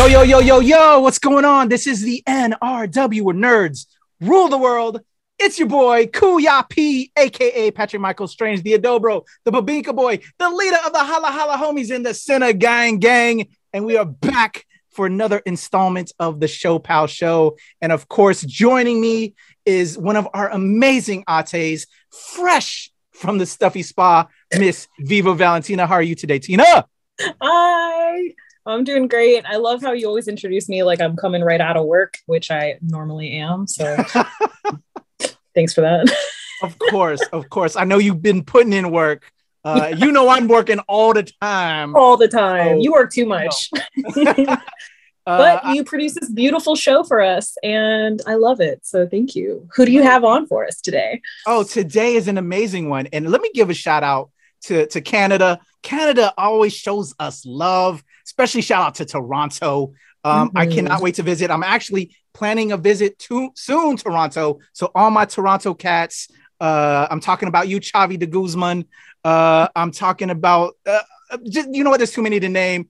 Yo, what's going on? This is the NRW, where nerds rule the world. It's your boy, Kuya P, aka Patrick Michael Strange, the Adobro, the Babinka boy, the leader of the Hala Hala homies in the Cine Gang. And we are back for another installment of the ShoPowSho. And of course, joining me is one of our amazing ates, fresh from the stuffy spa, Miss Viva Valentina. How are you today, Tina? Hi. I'm doing great. I love how you always introduce me like I'm coming right out of work, which I normally am. So thanks for that. Of course. I know you've been putting in work. You know I'm working all the time. All the time. So, you work too much. But you produce this beautiful show for us, and I love it. So thank you. Who do you have on for us today? Oh, today is an amazing one. And let me give a shout out to Canada. Canada always shows us love, especially shout out to Toronto. I cannot wait to visit. I'm actually planning a visit soon, Toronto. So all my Toronto cats, I'm talking about you, Chavi de Guzman. I'm talking about, just, you know what, there's too many to name.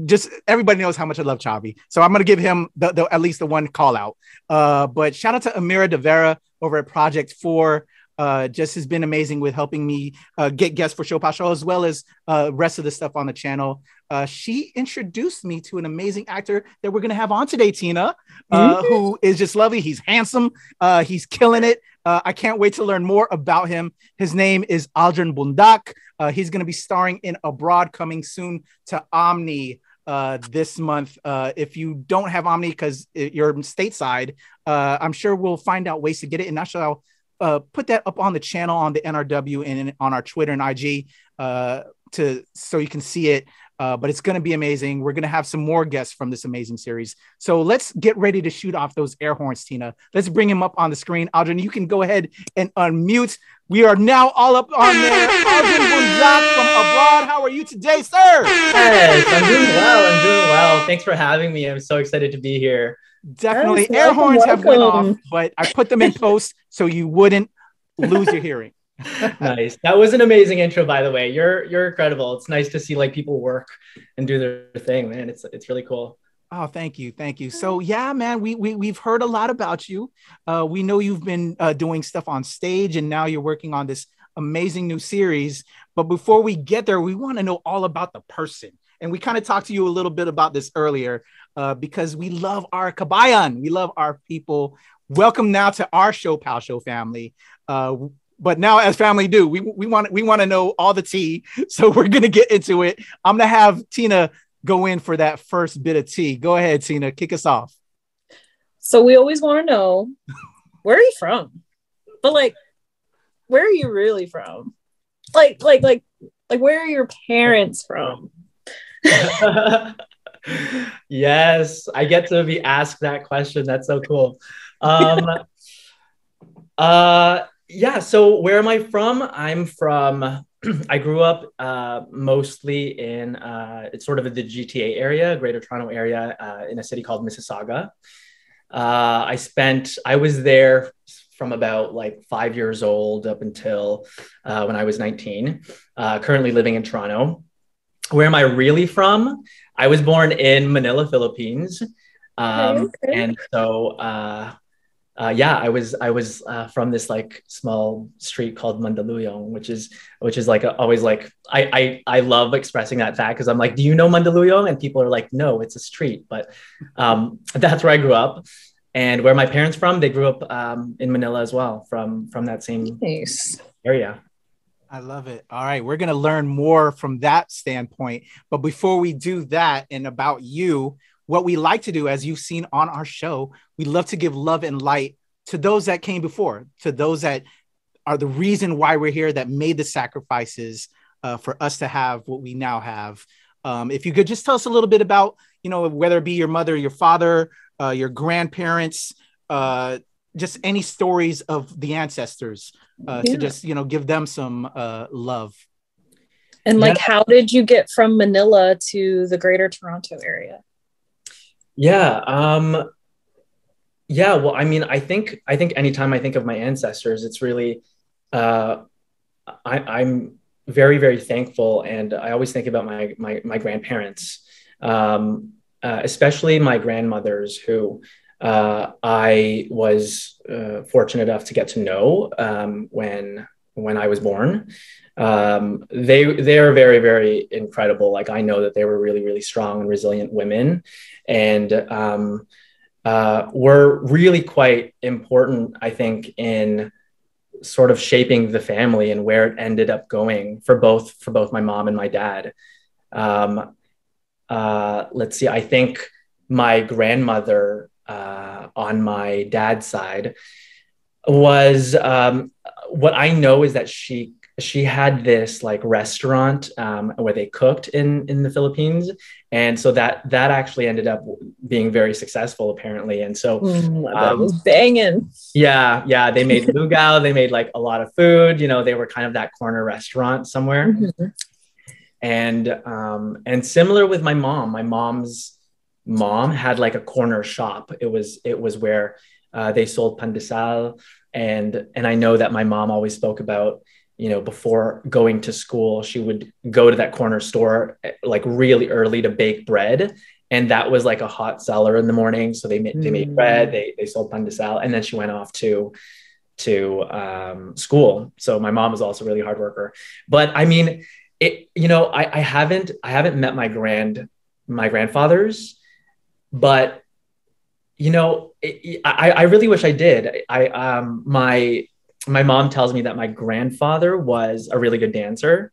Just everybody knows how much I love Chavi. So I'm going to give him at least the one call out. But shout out to Amira De Vera over at Project 4. Just has been amazing with helping me get guests for ShoPowSho, as well as rest of the stuff on the channel. She introduced me to an amazing actor that we're going to have on today, Tina, who is just lovely. He's handsome. He's killing it. I can't wait to learn more about him. His name is Aldrin Bundoc. He's going to be starring in Abroad, coming soon to Omni this month. If you don't have Omni because you're stateside, I'm sure we'll find out ways to get it. And I shall put that up on the channel, on the NRW, and on our Twitter and IG so you can see it. But it's going to be amazing. We're going to have some more guests from this amazing series. So let's get ready to shoot off those air horns, Tina. Let's bring him up on the screen. Aldrin, you can go ahead and unmute. We are now all up on there. Aldrin Bundoc from Abroad. How are you today, sir? Yes, I'm doing well. Thanks for having me. I'm so excited to be here. Definitely. Yes, air horns have went off, but I put them in post so you wouldn't lose your hearing. Nice. That was an amazing intro, by the way. You're incredible. It's nice to see like people work and do their thing, man. It's really cool. Oh, thank you. So yeah, man, we've heard a lot about you. We know you've been doing stuff on stage, and now you're working on this amazing new series. But before we get there, we want to know all about the person. And we kind of talked to you a little bit about this earlier, because we love our kabayan. We love our people. Welcome now to our ShoPowSho family. But now, as family do, we want to know all the tea. So we're gonna get into it. I'm gonna have Tina go in for that first bit of tea. Go ahead, Tina. Kick us off. So we always want to know, where are you from? But like, where are you really from? Like, where are your parents from? Yes, I get to be asked that question. That's so cool. Yeah, so where am I from? I'm from, I grew up mostly in it's sort of the GTA area, Greater Toronto area, in a city called Mississauga. I was there from about like 5 years old up until when I was 19, currently living in Toronto. Where am I really from? I was born in Manila, Philippines. Okay. And so, yeah, I was from this like small street called Mandaluyong, which is like always like, I love expressing that fact, because I'm like, do you know Mandaluyong? And people are like, no, it's a street. But that's where I grew up. And where my parents from, they grew up in Manila as well, from that same area. I love it. All right, we're going to learn more from that standpoint. But before we do that, and about you, what we like to do, as you've seen on our show, we love to give love and light to those that came before, to those that are the reason why we're here, that made the sacrifices for us to have what we now have. If you could just tell us a little bit about, whether it be your mother, your father, your grandparents, just any stories of the ancestors, to just, give them some love. And like, how did you get from Manila to the Greater Toronto area? Yeah. Well, I mean, I think anytime I think of my ancestors, it's really, I'm very, very thankful. And I always think about my grandparents. especially my grandmothers, who I was fortunate enough to get to know when I was born. They are very, very incredible. Like, I know that they were really, really strong and resilient women, and were really quite important, I think, in sort of shaping the family and where it ended up going for both my mom and my dad. Let's see, I think my grandmother on my dad's side was, what I know is that she had this like restaurant where they cooked in the Philippines, and so that actually ended up being very successful, apparently. And so that was banging. Yeah, they made lugao, they made like a lot of food. You know, they were kind of that corner restaurant somewhere. Mm-hmm. And similar with my mom. My mom's mom had like a corner shop. It was where they sold pandesal, and I know that my mom always spoke about, you know, before going to school, she would go to that corner store like really early to bake bread, and that was like a hot seller in the morning. So they made bread, they sold pandesal, and then she went off to school. So my mom was also a really hard worker. But I mean, you know, I haven't met my grandfathers, but you know, I really wish I did. My mom tells me that my grandfather was a really good dancer,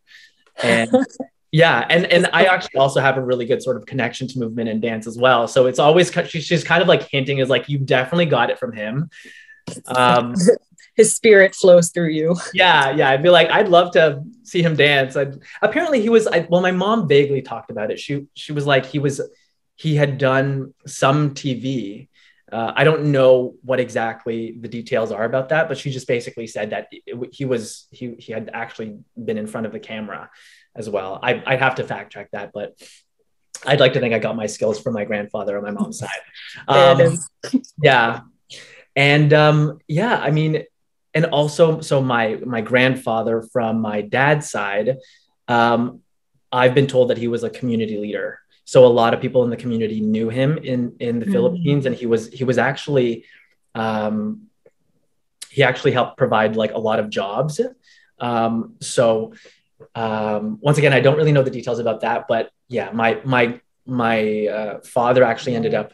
and yeah, and I actually also have a really good sort of connection to movement and dance as well. So it's always, she's kind of like hinting, is like, you definitely got it from him. His spirit flows through you. Yeah, I'd be like, I'd love to see him dance. Apparently he was, well, my mom vaguely talked about it. She was like, he had done some TV. I don't know what exactly the details are about that, but she just basically said that he had actually been in front of the camera as well. I'd have to fact check that, but I'd like to think I got my skills from my grandfather on my mom's side. Yeah. And yeah, I mean, and also, so my grandfather from my dad's side, I've been told that he was a community leader. So a lot of people in the community knew him in the Philippines, and he was actually, he actually helped provide like a lot of jobs. So once again, I don't really know the details about that, but yeah, my father actually ended up,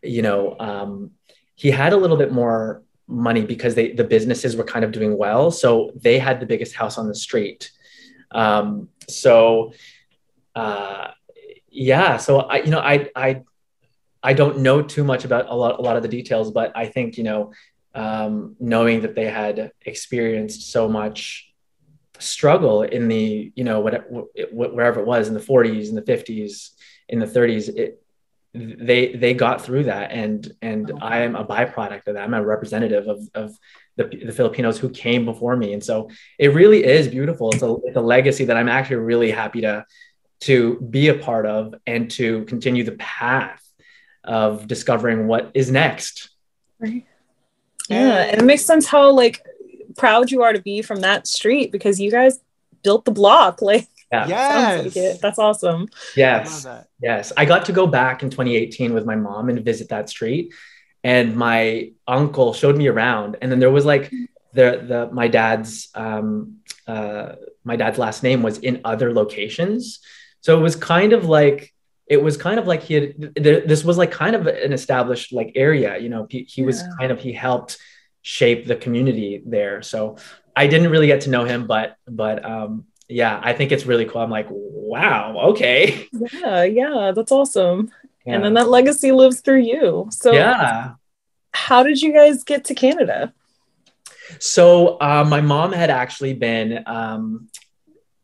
you know, he had a little bit more money because the businesses were kind of doing well. So they had the biggest house on the street. Yeah, so I don't know too much about a lot of the details, but I think, you know, knowing that they had experienced so much struggle in the, you know, wherever it was, in the 40s, in the 50s, in the 30s, they got through that, and I am a byproduct of that. I'm a representative of the Filipinos who came before me, and so it really is beautiful. It's a legacy that I'm actually really happy to be a part of, and to continue the path of discovering what is next. Right. Yeah, and it makes sense how like proud you are to be from that street, because you guys built the block. Like, yeah. Yes. Like it. That's awesome. Yes. Yes. I got to go back in 2018 with my mom and visit that street, and my uncle showed me around. And then there was like my dad's last name was in other locations. So it was kind of like this was like kind of an established like area, you know, he helped shape the community there. So I didn't really get to know him, but yeah, I think it's really cool. I'm like, wow, okay. Yeah, that's awesome. Yeah. And then that legacy lives through you. So yeah, how did you guys get to Canada? So my mom had actually been,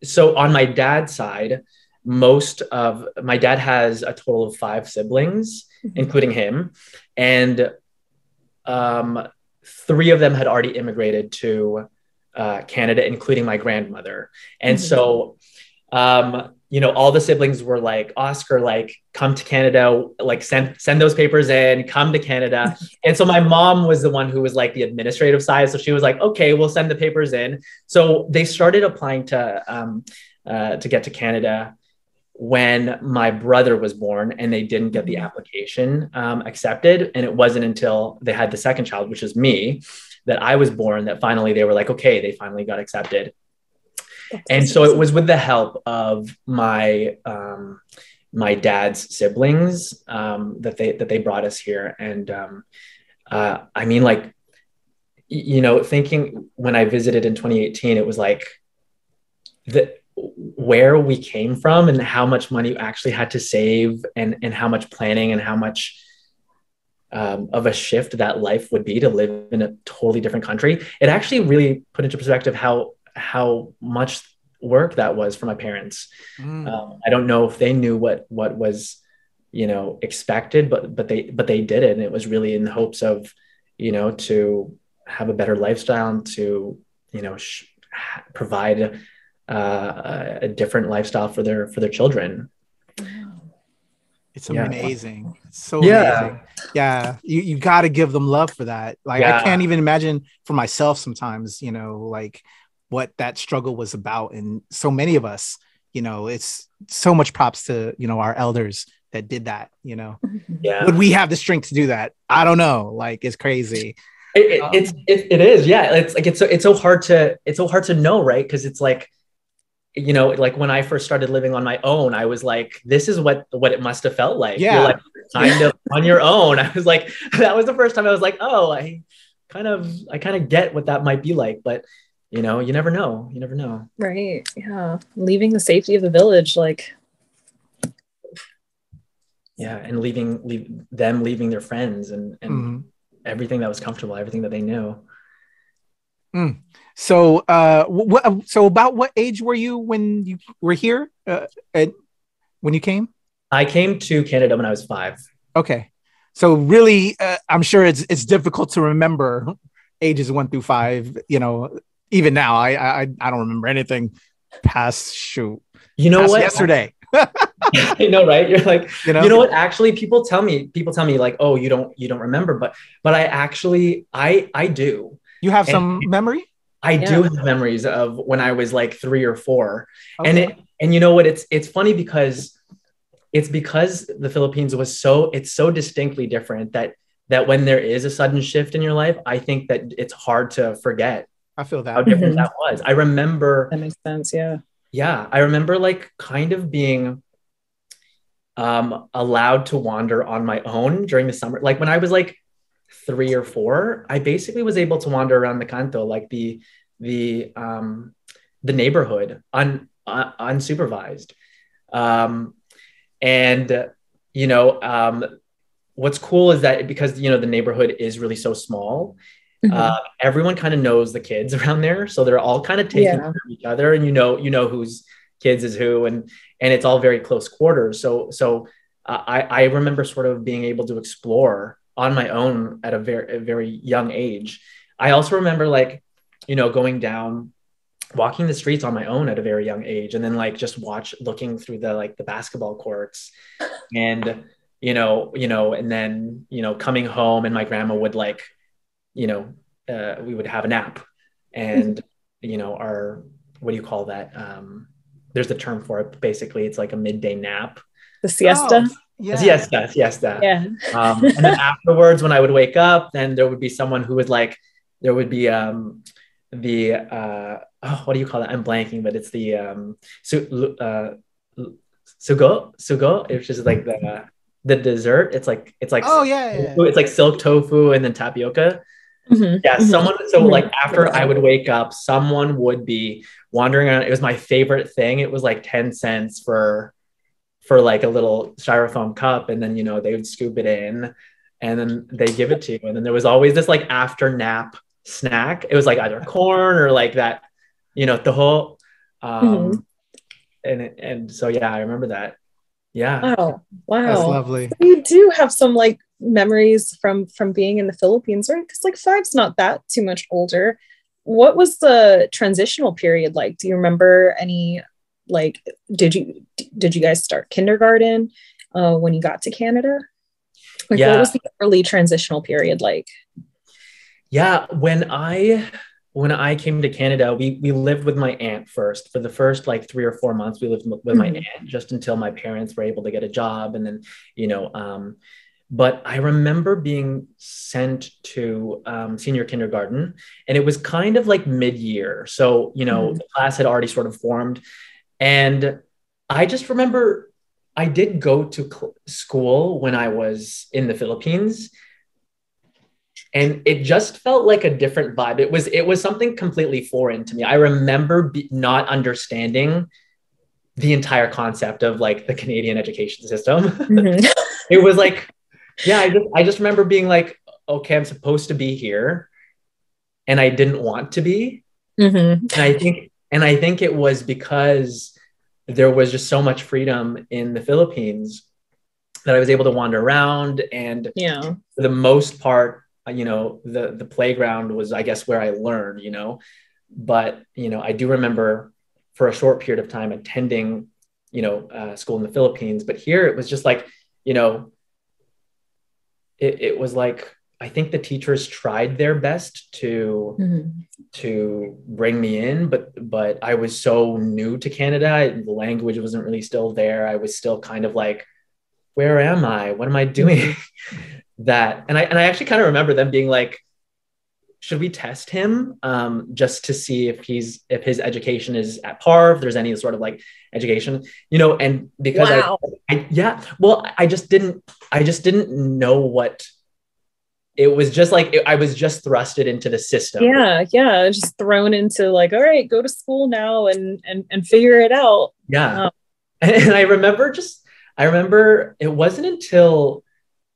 so on my dad's side, my dad has a total of 5 siblings, including him. And 3 of them had already immigrated to Canada, including my grandmother. And so, you know, all the siblings were like, Oscar, like, come to Canada, like send those papers in, come to Canada. And so my mom was the one who was like the administrative side. So she was like, okay, we'll send the papers in. So they started applying to get to Canada when my brother was born and they didn't get the application accepted. And it wasn't until they had the second child, which is me, that I was born, that finally they were like, okay, they finally got accepted. And so it was with the help of my my dad's siblings that they brought us here. And I mean, like, you know, thinking when I visited in 2018, it was like where we came from and how much money you actually had to save, and how much planning and how much of a shift that life would be to live in a totally different country. It actually really put into perspective how much work that was for my parents. I don't know if they knew what was, you know, expected, but they did it. And it was really in the hopes of, you know, to have a better lifestyle and to, you know, provide a different lifestyle for their children. It's amazing. It's so amazing. Yeah. You got to give them love for that. Like, I can't even imagine for myself sometimes, you know, like what that struggle was about. And so many of us, you know, it's so much props to, you know, our elders that did that, you know. Would we have the strength to do that? I don't know. Like, it's crazy. It is. Yeah. It's like, it's so hard to know. Right. Cause it's like, you know, like when I first started living on my own, I was like, this is what it must have felt like. Yeah. You're like kind of on your own. I was like, that was the first time I was like, oh, I kind of get what that might be like, but you know, you never know. Right. Yeah. Leaving the safety of the village, like. Yeah. And leaving their friends and everything that was comfortable, everything that they knew. So, so about what age were you when you were here? When you came? I came to Canada when I was 5. Okay. So really, I'm sure it's difficult to remember ages 1 through 5, you know, even now, I don't remember anything past yesterday. You know, right? You're like, you know what? Actually, people tell me like, oh, you don't remember, but I actually, I do. You have some memory? I do have memories of when I was like 3 or 4. Okay. And you know what? It's funny because the Philippines was so distinctly different that when there is a sudden shift in your life, I think that it's hard to forget. I feel that. How different that was. I remember. That makes sense. Yeah. Yeah. I remember like kind of being allowed to wander on my own during the summer. Like when I was like 3 or 4, I basically was able to wander around the canto, like the neighborhood unsupervised. And you know, what's cool is that because, you know, the neighborhood is really so small, everyone kind of knows the kids around there. So they're all kind of taking care of each other, and you know whose kids is who, and it's all very close quarters. So I remember sort of being able to explore on my own at a very young age. I also remember like, you know, walking the streets on my own at a very young age, and then like just looking through the basketball courts, and you know, and then, you know, coming home and my grandma would like, you know, we would have a nap, and you know, what do you call that? There's a term for it. Basically, it's like a midday nap. The siesta. Oh, yeah. Siesta. Yeah. And then afterwards, when I would wake up, then there would be someone who would like, there would be what do you call it? I'm blanking, but it's the sugo, which is like the dessert. It's like oh yeah. It's like silk tofu and then tapioca. Yeah, someone. So like after I would wake up, someone would be wandering around. It was my favorite thing. It was like 10 cents for like a little styrofoam cup, and then, you know, they would scoop it in, and then they give it to you. And then there was always this like after nap snack. It was like either corn or like that, you know, the whole and so yeah, I remember that. Yeah. Oh, wow. That's lovely. You do have some like memories from being in the Philippines, right? Because like 5's not that too much older. What was the transitional period like? Do you remember any, like, did you guys start kindergarten when you got to Canada? Like, what was the early transitional period like? Yeah, when I when I came to Canada, we lived with my aunt first. For the first like 3 or 4 months, we lived with my aunt just until my parents were able to get a job. And then, but I remember being sent to senior kindergarten, and it was kind of like mid-year. So, the class had already sort of formed. And I just remember I did go to school when I was in the Philippines. And it just felt like a different vibe. It was something completely foreign to me. I remember not understanding the entire concept of like the Canadian education system. It was like, yeah, I just remember being like, okay, I'm supposed to be here, and I didn't want to be. And I think it was because there was just so much freedom in the Philippines that I was able to wander around, and for the most part, the playground was, I guess, where I learned, but, I do remember for a short period of time attending, school in the Philippines, but here it was just like, it was like, I think the teachers tried their best to bring me in, but I was so new to Canada. The language wasn't really still there. I was still kind of like, where am I? What am I doing? And I actually kind of remember them being like, should we test him just to see if his education is at par, if there's any sort of like education, and because I just didn't know what it was. Just like I was just thrusted into the system. Just thrown into like, all right, go to school now and figure it out. And I remember it wasn't until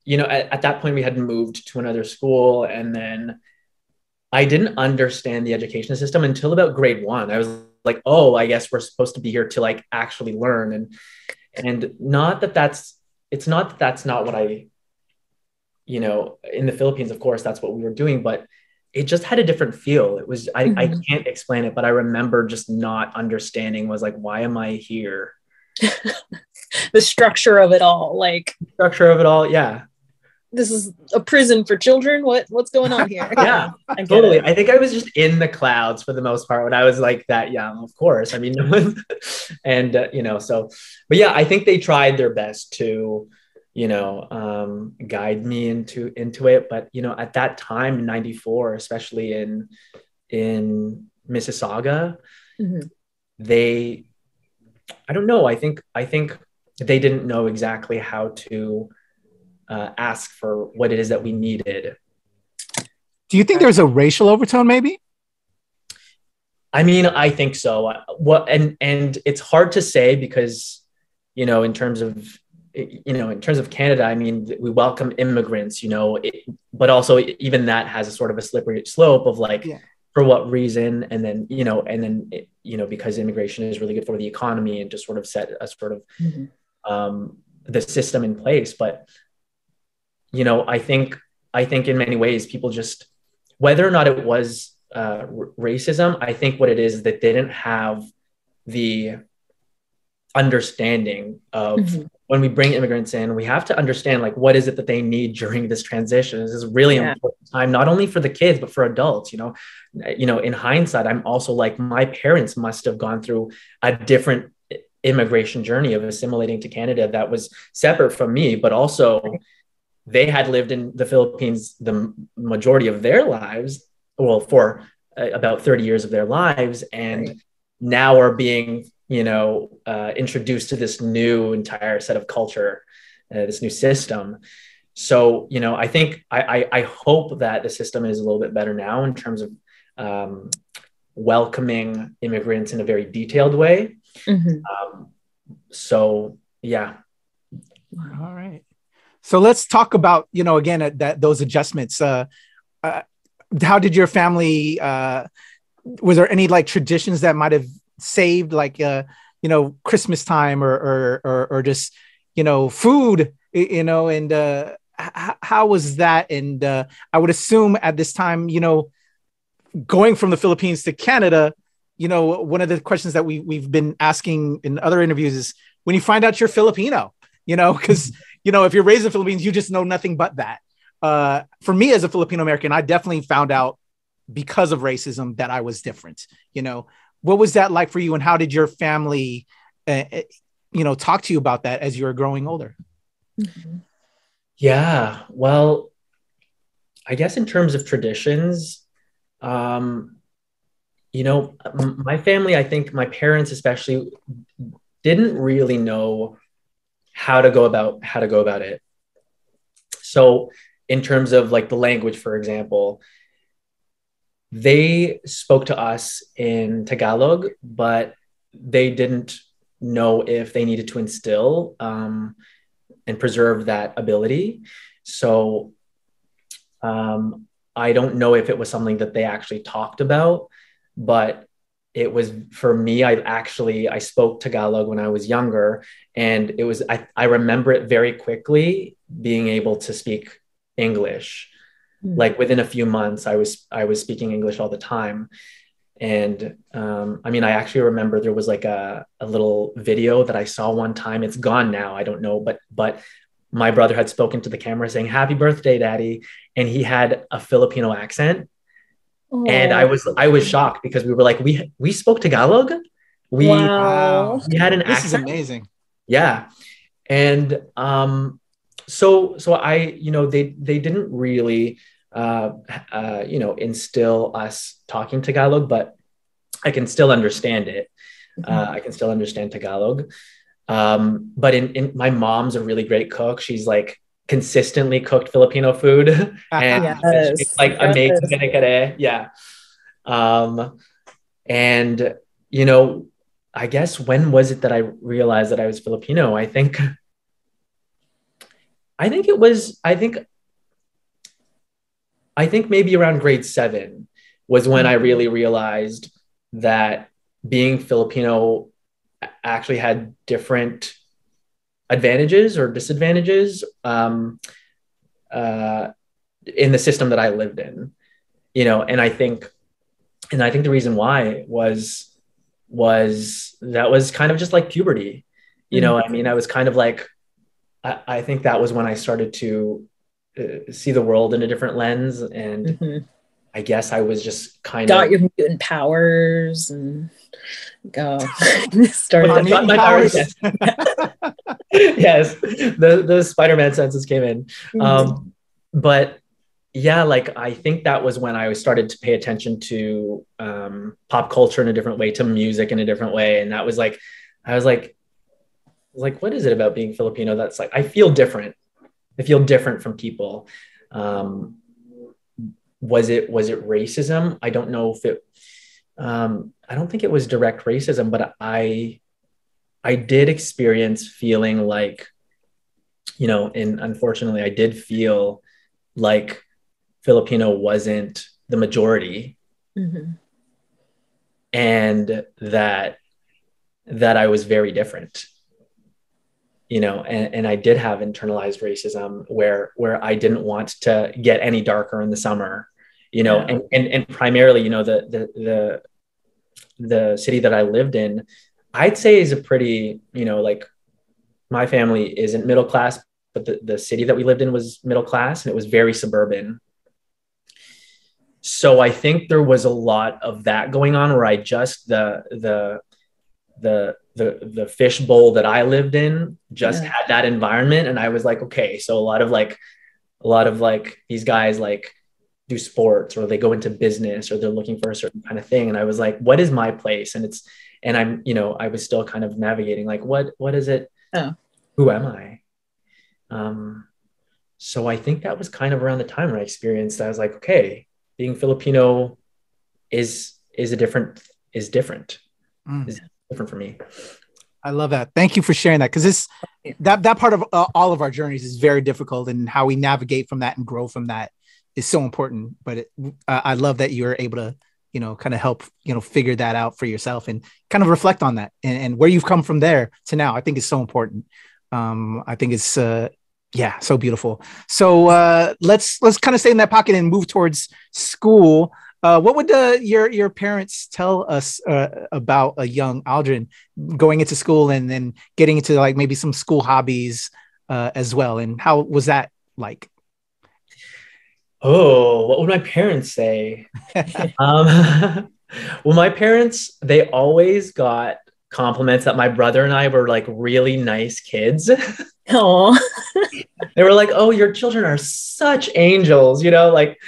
at that point we had moved to another school, and then I didn't understand the education system until about grade 1. I was like, oh, I guess we're supposed to be here to like actually learn. And not that that's not what I, in the Philippines, of course, that's what we were doing, but it just had a different feel. It was, I can't explain it, but I remember just not understanding, was like, why am I here? The structure of it all. Yeah. This is a prison for children. What's going on here? Yeah, totally. I think I was just in the clouds for the most part when I was like that young, of course. I mean, and but yeah, I think they tried their best to, guide me into it. But, at that time in 94, especially in Mississauga, I don't know. I think they didn't know exactly how to ask for what it is that we needed. Do you think there's a racial overtone maybe? I mean, I think so. And it's hard to say because, in terms of Canada, I mean, we welcome immigrants, but also even that has a sort of a slippery slope of like, for what reason? And then, because immigration is really good for the economy and just sort of set a sort of the system in place. But I think in many ways, people just, whether or not it was racism, I think what it is that they didn't have the understanding of when we bring immigrants in, we have to understand like, what is it that they need during this transition? This is really important time, not only for the kids, but for adults, in hindsight, I'm also like, my parents must have gone through a different immigration journey of assimilating to Canada that was separate from me, but also they had lived in the Philippines the majority of their lives, for about 30 years of their lives, and now are being, introduced to this new entire set of culture, this new system. So, I think I hope that the system is a little bit better now in terms of welcoming immigrants in a very detailed way. So, yeah. All right. So let's talk about, again, those adjustments. How did your family, was there any like traditions that might have saved like, Christmas time or just, food, and how was that? And I would assume at this time, going from the Philippines to Canada, one of the questions that we've been asking in other interviews is when you find out you're Filipino, because if you're raised in the Philippines, you just know nothing but that. For me as a Filipino American, I definitely found out because of racism that I was different. What was that like for you, and how did your family, talk to you about that as you were growing older? Mm-hmm. Yeah, well, I guess in terms of traditions, my family, I think my parents especially didn't really know how to go about it. So in terms of like the language, for example, they spoke to us in Tagalog, but they didn't know if they needed to instill and preserve that ability. So I don't know if it was something that they actually talked about, but it was for me. I spoke Tagalog when I was younger, and I remember it very quickly being able to speak English. Like within a few months, I was speaking English all the time. And I actually remember there was like a little video that I saw one time. It's gone now, I don't know, but my brother had spoken to the camera saying, "Happy birthday, Daddy," and he had a Filipino accent. Oh. And I was shocked because we were like, we spoke Tagalog. Wow. We had an accent. This is amazing. Yeah. And so I, they didn't really instill us talking Tagalog, but I can still understand it. I can still understand Tagalog. But in my mom's a really great cook. She's like consistently cooked Filipino food, and yes. it's like amazing. Yeah. And I guess when was it that I realized that I was Filipino? I think maybe around grade 7 was when I really realized that being Filipino actually had different advantages or disadvantages in the system that I lived in, and I think the reason why was that was kind of just like puberty, I was kind of like, I think that was when I started to see the world in a different lens, and I guess I was just got your mutant powers and started got my powers. Yes, the Spider-Man senses came in. But yeah, like I think that was when I started to pay attention to pop culture in a different way, to music in a different way, and that was like, I was like, what is it about being Filipino that's like I feel different from people? Was it racism? I don't know if it I don't think it was direct racism, but I did experience feeling like, and unfortunately I did feel like Filipino wasn't the majority, and that I was very different, and I did have internalized racism where I didn't want to get any darker in the summer, and primarily, the city that I lived in, I'd say is a pretty, like my family isn't middle class, but the city that we lived in was middle class, and it was very suburban. So I think there was a lot of that going on where I just the fish bowl that I lived in just had that environment, and I was like, okay, so a lot of these guys like do sports, or they go into business, or they're looking for a certain kind of thing, and I was like, what is my place? And I'm I was still kind of navigating like what is it? Who am I? So I think that was kind of around the time where I experienced, I was like, okay, being Filipino is different for me. I love that. Thank you for sharing that, because that part of all of our journeys is very difficult, and how we navigate from that and grow from that is so important. But I love that you're able to kind of help figure that out for yourself and kind of reflect on that and where you've come from there to now. I think is so important. I think it's so beautiful. So let's kind of stay in that pocket and move towards school. What would your parents tell us about a young Aldrin going into school and then getting into like maybe some school hobbies as well? And how was that like? Oh, what would my parents say? Well, my parents, they always got compliments that my brother and I were like really nice kids. Oh, They were like, "Oh, your children are such angels," like,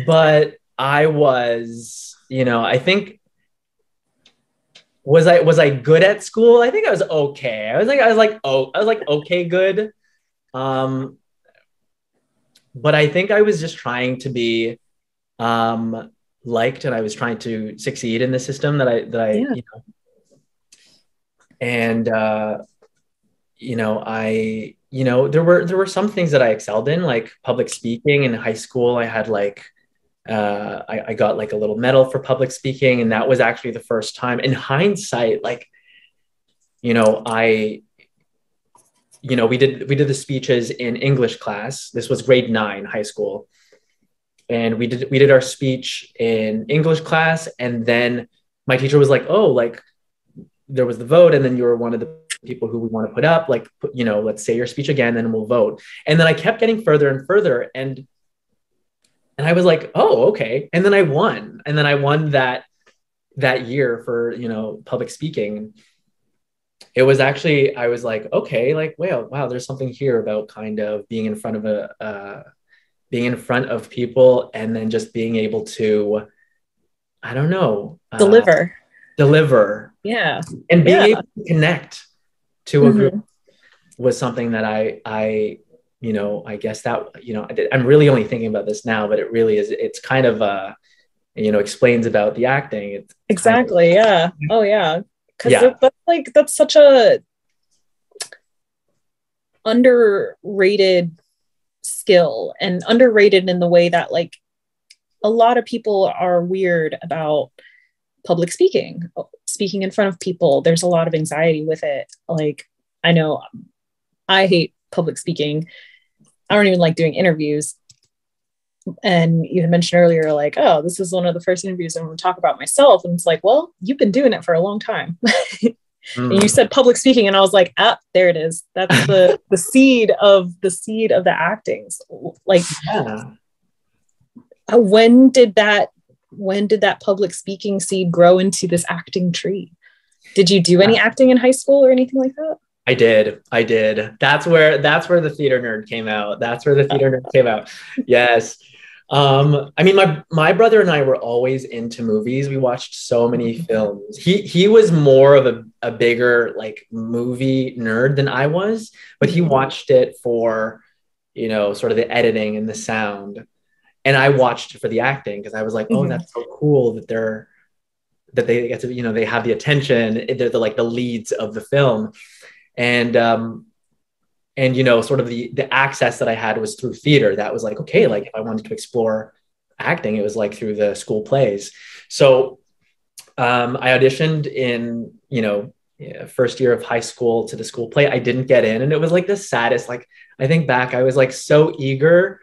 but I was, I think, was I good at school? I think I was okay. I was like okay good. Um, but I think I was just trying to be liked, and I was trying to succeed in the system that I yeah. and there were some things that I excelled in, like public speaking. In high school, I had like I got like a little medal for public speaking, and that was actually the first time. In hindsight, like I we did the speeches in English class. This was grade 9 high school, and we did our speech in English class, and then my teacher was like, "Oh, like there was the vote, and then you were one of the people who we want to put up. Like, let's say your speech again, and we'll vote." And then I kept getting further and further, and I was like, "Oh, okay." And then I won that year for public speaking. It was actually, I was like, okay, like, wow, there's something here about kind of being in front of people, and then just being able to, I don't know, deliver Yeah. and being Yeah. able to connect to a group Mm-hmm. was something that I guess that, I'm really only thinking about this now, but it really is, it's kind of, explains about the acting. It's Exactly. Yeah. Oh, yeah. Because yeah. that's such a underrated skill, and underrated in the way that like a lot of people are weird about public speaking in front of people. There's a lot of anxiety with it. Like, I know I hate public speaking. I don't even like doing interviews. And you had mentioned earlier, like, oh, this is one of the first interviews I'm going to talk about myself. And it's like, well, you've been doing it for a long time. And you said public speaking, and I was like, there it is. That's the seed of the acting. Like, Yeah. when did that public speaking seed grow into this acting tree? Did you do any acting in high school or anything like that? I did. That's where the theater nerd came out. Yes. I mean, my brother and I were always into movies. We watched so many films. He was more of a bigger like movie nerd than I was, but he watched it for, sort of the editing and the sound. And I watched it for the acting, because I was like, oh, that's so cool that they get to, they have the attention. They're the leads of the film. And sort of the access that I had was through theater. That was like, okay, like if I wanted to explore acting, it was like through the school plays. So I auditioned in, first year of high school to the school play. I didn't get in, and it was like the saddest. Like, I think back, I was like so eager.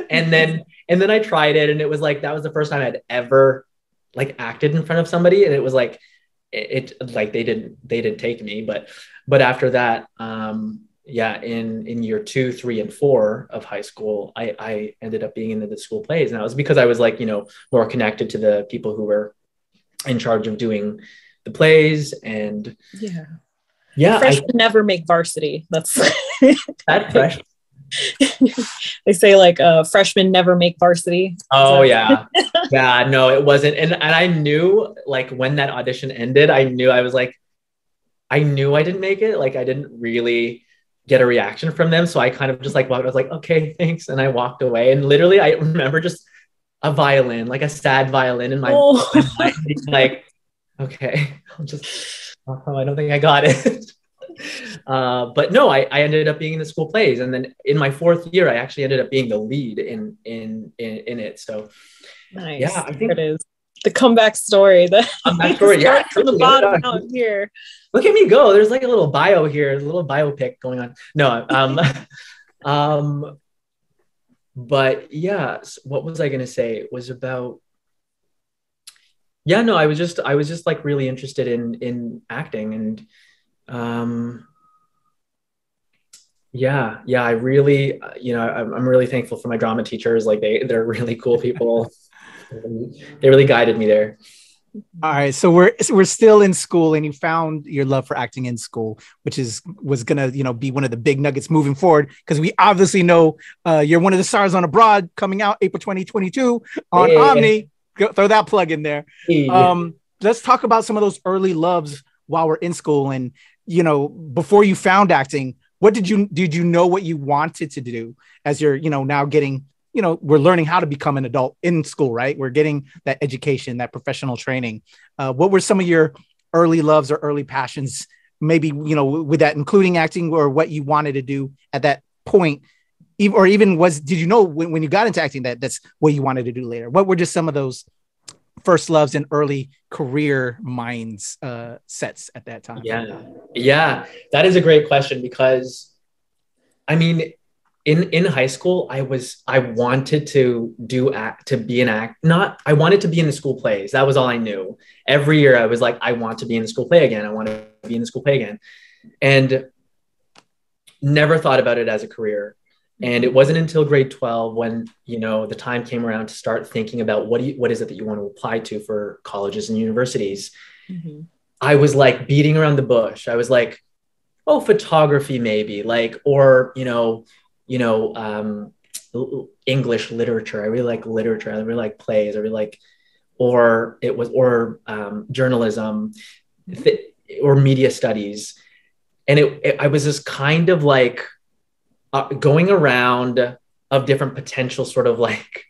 and then I tried it, and it was like, that was the first time I'd ever like acted in front of somebody. And it was like, it like they didn't take me, but after that, in year 2, 3, and 4 of high school, I ended up being in the school plays. And that was because I was like, more connected to the people who were in charge of doing the plays. And freshmen never make varsity. That's that fresh. They say like freshmen never make varsity. Oh yeah. No, it wasn't. And I knew, like, when that audition ended, I knew I didn't make it. Like, I didn't really get a reaction from them. So I kind of just like walked, I was like, okay, thanks. And I walked away. And literally I remember just a violin, like a sad violin in my mind, like, okay, I don't think I got it. But no, I ended up being in the school plays. And then in my 4th year, I actually ended up being the lead in it. So nice. Yeah, I think it is the comeback story. Yeah, from the bottom out here. Look at me go. There's like a little bio here, a little biopic going on. No, but yeah, what was I going to say? It was about, no, I was just like really interested in acting. And Yeah. I really, I'm really thankful for my drama teachers. Like they're really cool people. They really guided me there. All right, so we're still in school, and you found your love for acting in school, which was gonna be one of the big nuggets moving forward, because we obviously know you're one of the stars on Abroad, coming out April 2022 on Omni. Throw that plug in there. Let's talk about some of those early loves while we're in school, and before you found acting, what did you know what you wanted to do as you're now getting, we're learning how to become an adult in school, right? We're getting that education, that professional training. What were some of your early loves or early passions, maybe, with that, including acting, or what you wanted to do at that point? Or even did you know when you got into acting that's what you wanted to do later? What were just some of those first loves and early career minds sets at that time? Yeah. That is a great question, because I mean, in high school, I wanted to I wanted to be in the school plays. That was all I knew. Every year I was like, I want to be in the school play again. I want to be in the school play again. And never thought about it as a career. And it wasn't until grade 12 when, the time came around to start thinking about what is it that you want to apply to for colleges and universities. Mm-hmm. I was like beating around the bush. I was like, oh, photography maybe, or, English literature. I really like literature. I really like plays. I really like, or journalism, or media studies. And I was just kind of like going around of different potential sort of like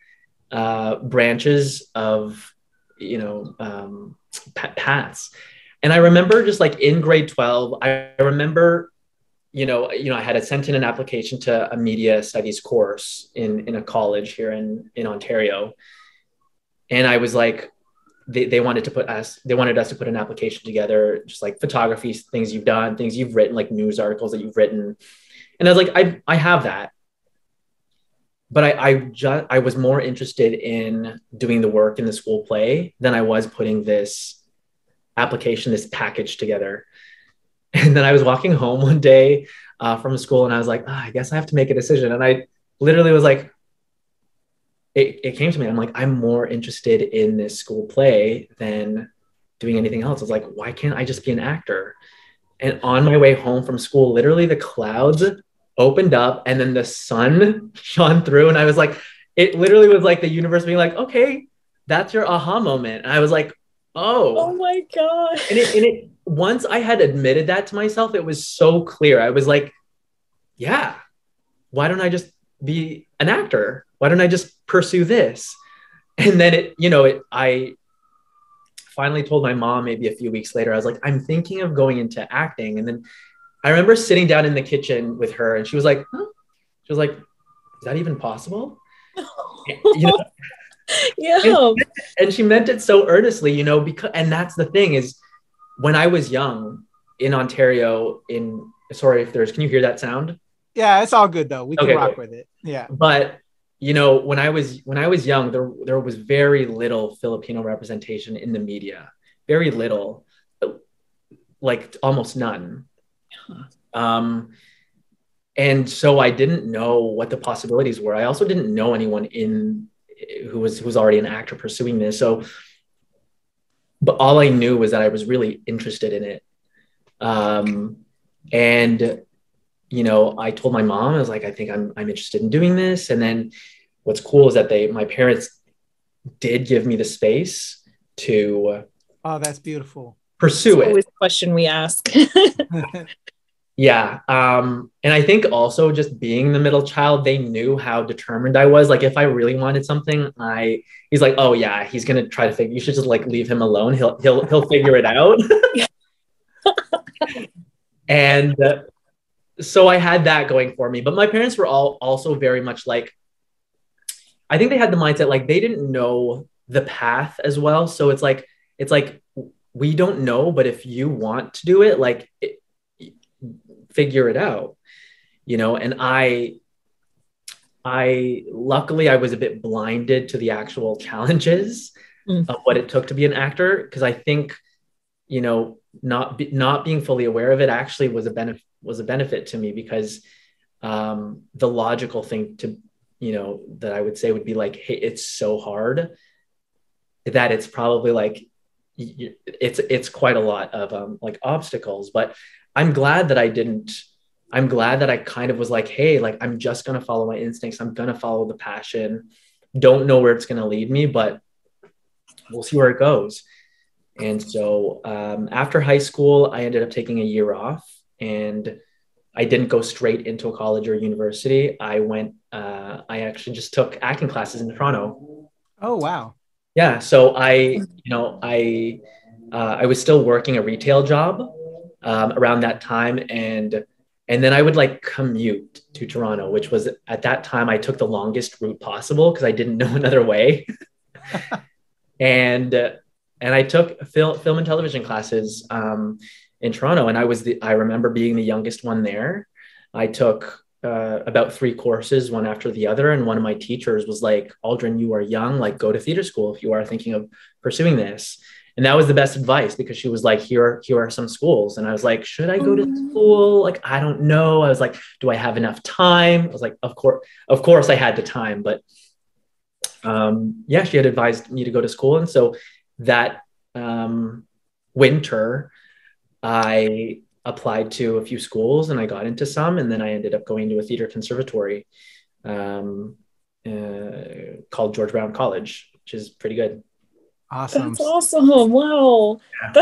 branches of, paths. And I remember just like in grade 12, I remember, I had sent in an application to a media studies course in a college here in Ontario. And I was like, they wanted us to put an application together, just like photography, things you've done, things you've written, like news articles that you've written. And I was like, I have that. But I was more interested in doing the work in the school play than I was putting this application, this package together. And then I was walking home one day from school, and I was like, I guess I have to make a decision. And I literally was like, it came to me. I'm like, I'm more interested in this school play than doing anything else. I was like, why can't I just be an actor? And on my way home from school, literally the clouds opened up and then the sun shone through. And I was like, it literally was like the universe being like, okay, that's your aha moment. And I was like, oh my God. And it once I had admitted that to myself, it was so clear. I was like, yeah, why don't I just be an actor? Why don't I just pursue this? And then I finally told my mom maybe a few weeks later. I was like, I'm thinking of going into acting. And then I remember sitting down in the kitchen with her, and she was like, huh? She was like, is that even possible? Yeah. And she meant it so earnestly, because, and that's the thing is, when I was young in Ontario, sorry if can you hear that sound? Yeah, it's all good though. We can rock with it. Yeah. But when I was young, there was very little Filipino representation in the media, very little, like almost none. And so I didn't know what the possibilities were. I also didn't know anyone who was already an actor pursuing this. So, but all I knew was that I was really interested in it. And I told my mom, I was like, I think I'm interested in doing this. And then what's cool is that my parents did give me the space to. Oh, that's beautiful. Pursue it. Always a question we ask. Yeah. And I think also just being the middle child, they knew how determined I was. Like if I really wanted something, he's like, oh yeah, he's going to try to figure, you should just like leave him alone. He'll figure it out. And so I had that going for me, but my parents were also very much like, I think they had the mindset, like they didn't know the path as well. So it's like, we don't know, but if you want to do it, like figure it out, and I luckily I was a bit blinded to the actual challenges of what it took to be an actor. Cause I think, not being fully aware of it actually was a benefit to me, because the logical thing to, that I would say would be like, hey, it's so hard that it's probably like, it's quite a lot of like obstacles. But I'm glad that I'm glad that I kind of was like, hey, like, I'm just going to follow my instincts. I'm going to follow the passion. Don't know where it's going to lead me, but we'll see where it goes. And so after high school, I ended up taking a year off, and I didn't go straight into a college or university. I actually just took acting classes in Toronto. Oh, wow. Yeah. So I was still working a retail job around that time. And then I would like commute to Toronto, which was at that time I took the longest route possible because I didn't know another way. and I took film and television classes in Toronto, and I remember being the youngest one there. I took about 3 courses, one after the other. And one of my teachers was like, Aldrin, you are young, like go to theater school if you are thinking of pursuing this. And that was the best advice, because she was like, here are some schools. And I was like, should I go to school? Like, I don't know. I was like, do I have enough time? I was like, of course I had the time, but yeah, she had advised me to go to school. And so that winter, I applied to a few schools and I got into some, and then I ended up going to a theater conservatory called George Brown College, which is pretty good. Awesome. That's awesome. Wow. Yeah.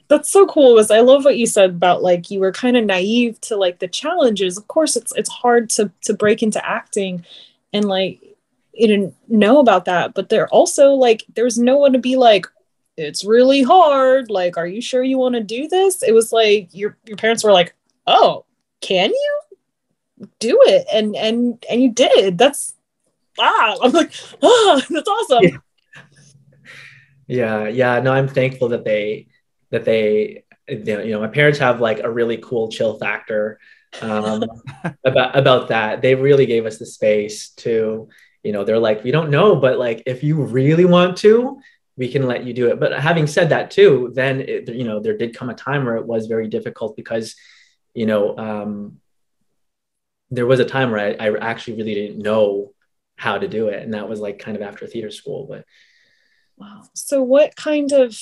That's so cool. I love what you said about like you were kind of naive to like the challenges. Of course, it's hard to break into acting, and like you didn't know about that, but there also like there's no one to be like, it's really hard. Like, are you sure you want to do this? It was like your parents were like, oh, can you do it? And you did. I'm like, that's awesome. Yeah. No, I'm thankful that they, my parents have like a really cool chill factor about that. They really gave us the space to, they're like, we don't know, but like, if you really want to, we can let you do it. But having said that too, then, there did come a time where it was very difficult because, there was a time where I actually really didn't know how to do it. And that was like kind of after theater school. But wow. So what kind of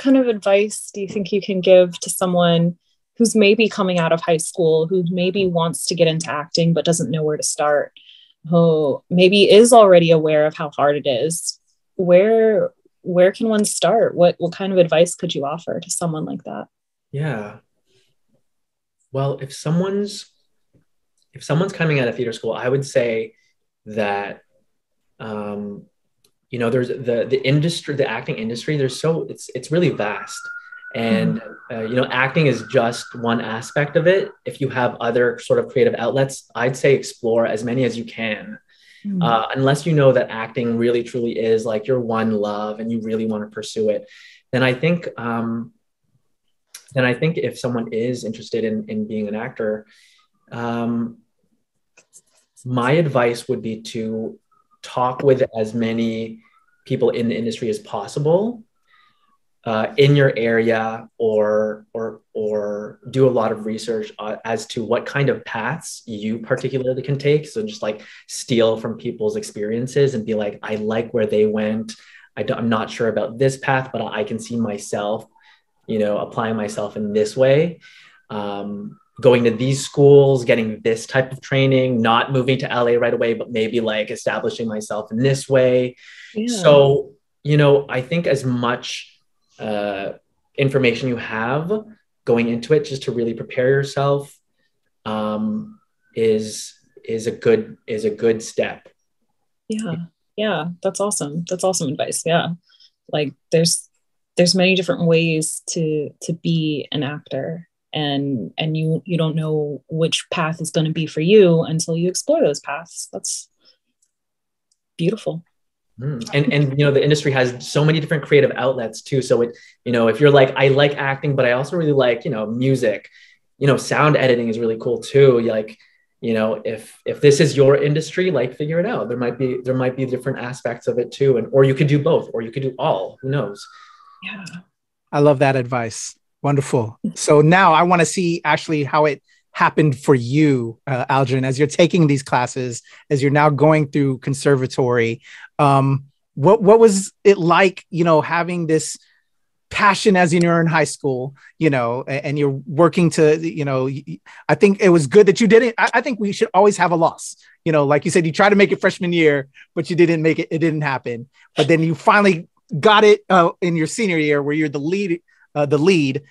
advice do you think you can give to someone who's maybe coming out of high school, who maybe wants to get into acting, but doesn't know where to start, who maybe is already aware of how hard it is? Where can one start? What kind of advice could you offer to someone like that? Yeah. Well, if someone's coming out of theater school, I would say that, there's the industry, the acting industry, it's really vast. And, acting is just one aspect of it. If you have other sort of creative outlets, I'd say explore as many as you can. Unless you know that acting really truly is like your one love and you really want to pursue it, then I think if someone is interested in being an actor, my advice would be to talk with as many people in the industry as possible in your area, or do a lot of research as to what kind of paths you particularly can take. So just like steal from people's experiences and be like, I like where they went. I'm not sure about this path, but I can see myself, applying myself in this way. Going to these schools, getting this type of training, not moving to LA right away, but maybe like establishing myself in this way. Yeah. So, I think as much information you have going into it, just to really prepare yourself, is a good step. Yeah, that's awesome. That's awesome advice. Yeah, like there's many different ways to be an actor, and you don't know which path is going to be for you until you explore those paths. That's beautiful. And the industry has so many different creative outlets too. So it, if you're like, I like acting, but I also really like, music, sound editing is really cool too. Like, if this is your industry, like figure it out. There might be different aspects of it too. Or you could do both, or you could do all, who knows? Yeah. I love that advice. Wonderful. So now I want to see actually how it happened for you, Aldrin, as you're taking these classes, as you're now going through conservatory. What was it like, having this passion as you're in high school, and you're working to, I think it was good that you didn't, I think we should always have a loss. Like you said, you tried to make it freshman year, but you didn't make it. It didn't happen. But then you finally got it in your senior year where you're the lead.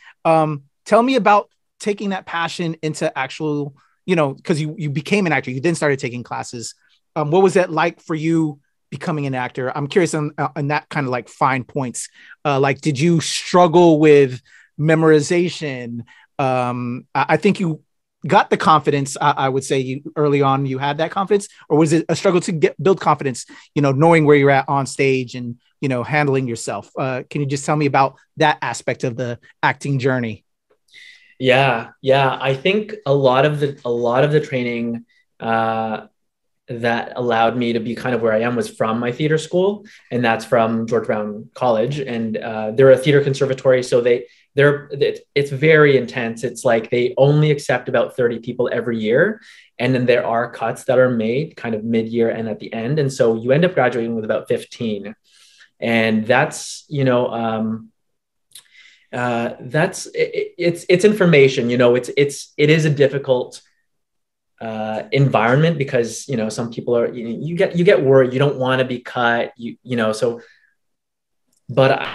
Tell me about taking that passion into actual, because you became an actor. You then started taking classes. What was that like for you becoming an actor? I'm curious on that kind of like fine points. Like, did you struggle with memorization? I think you got the confidence. I would say early on you had that confidence, or was it a struggle to build confidence, knowing where you're at on stage and, handling yourself? Can you just tell me about that aspect of the acting journey? Yeah. I think a lot of the training that allowed me to be kind of where I am was from my theater school, and that's from George Brown College. And they're a theater conservatory, so it's very intense. It's like they only accept about 30 people every year, and then there are cuts that are made kind of mid-year and at the end, and so you end up graduating with about 15, and that's it's information. It is a difficult environment because some people are, you get worried, you don't want to be cut, so. But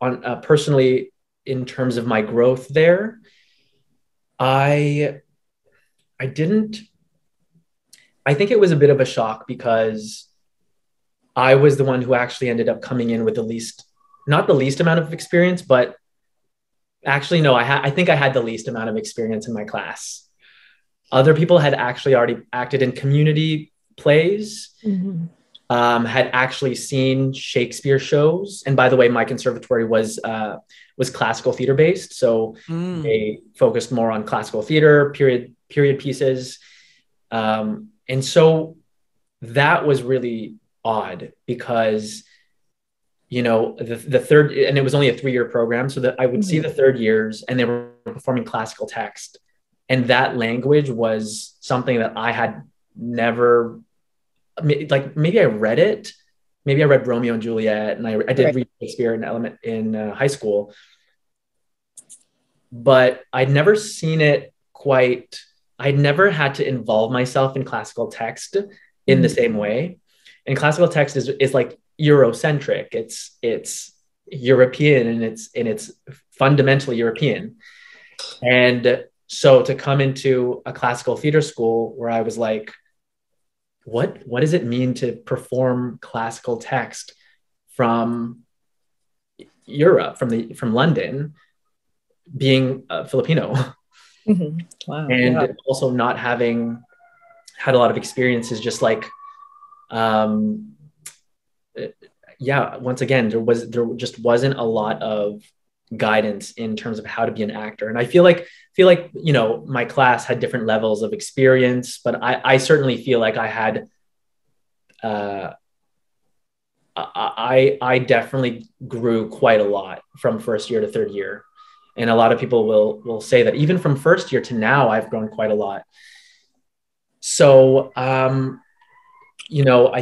on personally, in terms of my growth there, I think it was a bit of a shock because I was the one who actually ended up coming in with not the least amount of experience, but actually, no, I think I had the least amount of experience in my class. Other people had actually already acted in community plays, had actually seen Shakespeare shows. And by the way, my conservatory was classical theater based. So they focused more on classical theater, period pieces. And so that was really odd because, the third, and it was only a 3-year program. So that I would see the third years and they were performing classical text. And that language was something that I had never, like, maybe I read it. Maybe I read Romeo and Juliet, and I did read Shakespeare in high school, but I'd never seen it quite. I'd never had to involve myself in classical text in the same way. And classical text is like Eurocentric. It's European, and it's fundamentally European. And so to come into a classical theater school where I was like, what does it mean to perform classical text from Europe, from London, being Filipino? Wow. And also not having had a lot of experiences, just like, once again, there just wasn't a lot of guidance in terms of how to be an actor. And I feel like my class had different levels of experience, but I certainly feel like I had I definitely grew quite a lot from first year to third year. And a lot of people will say that even from first year to now, I've grown quite a lot. So I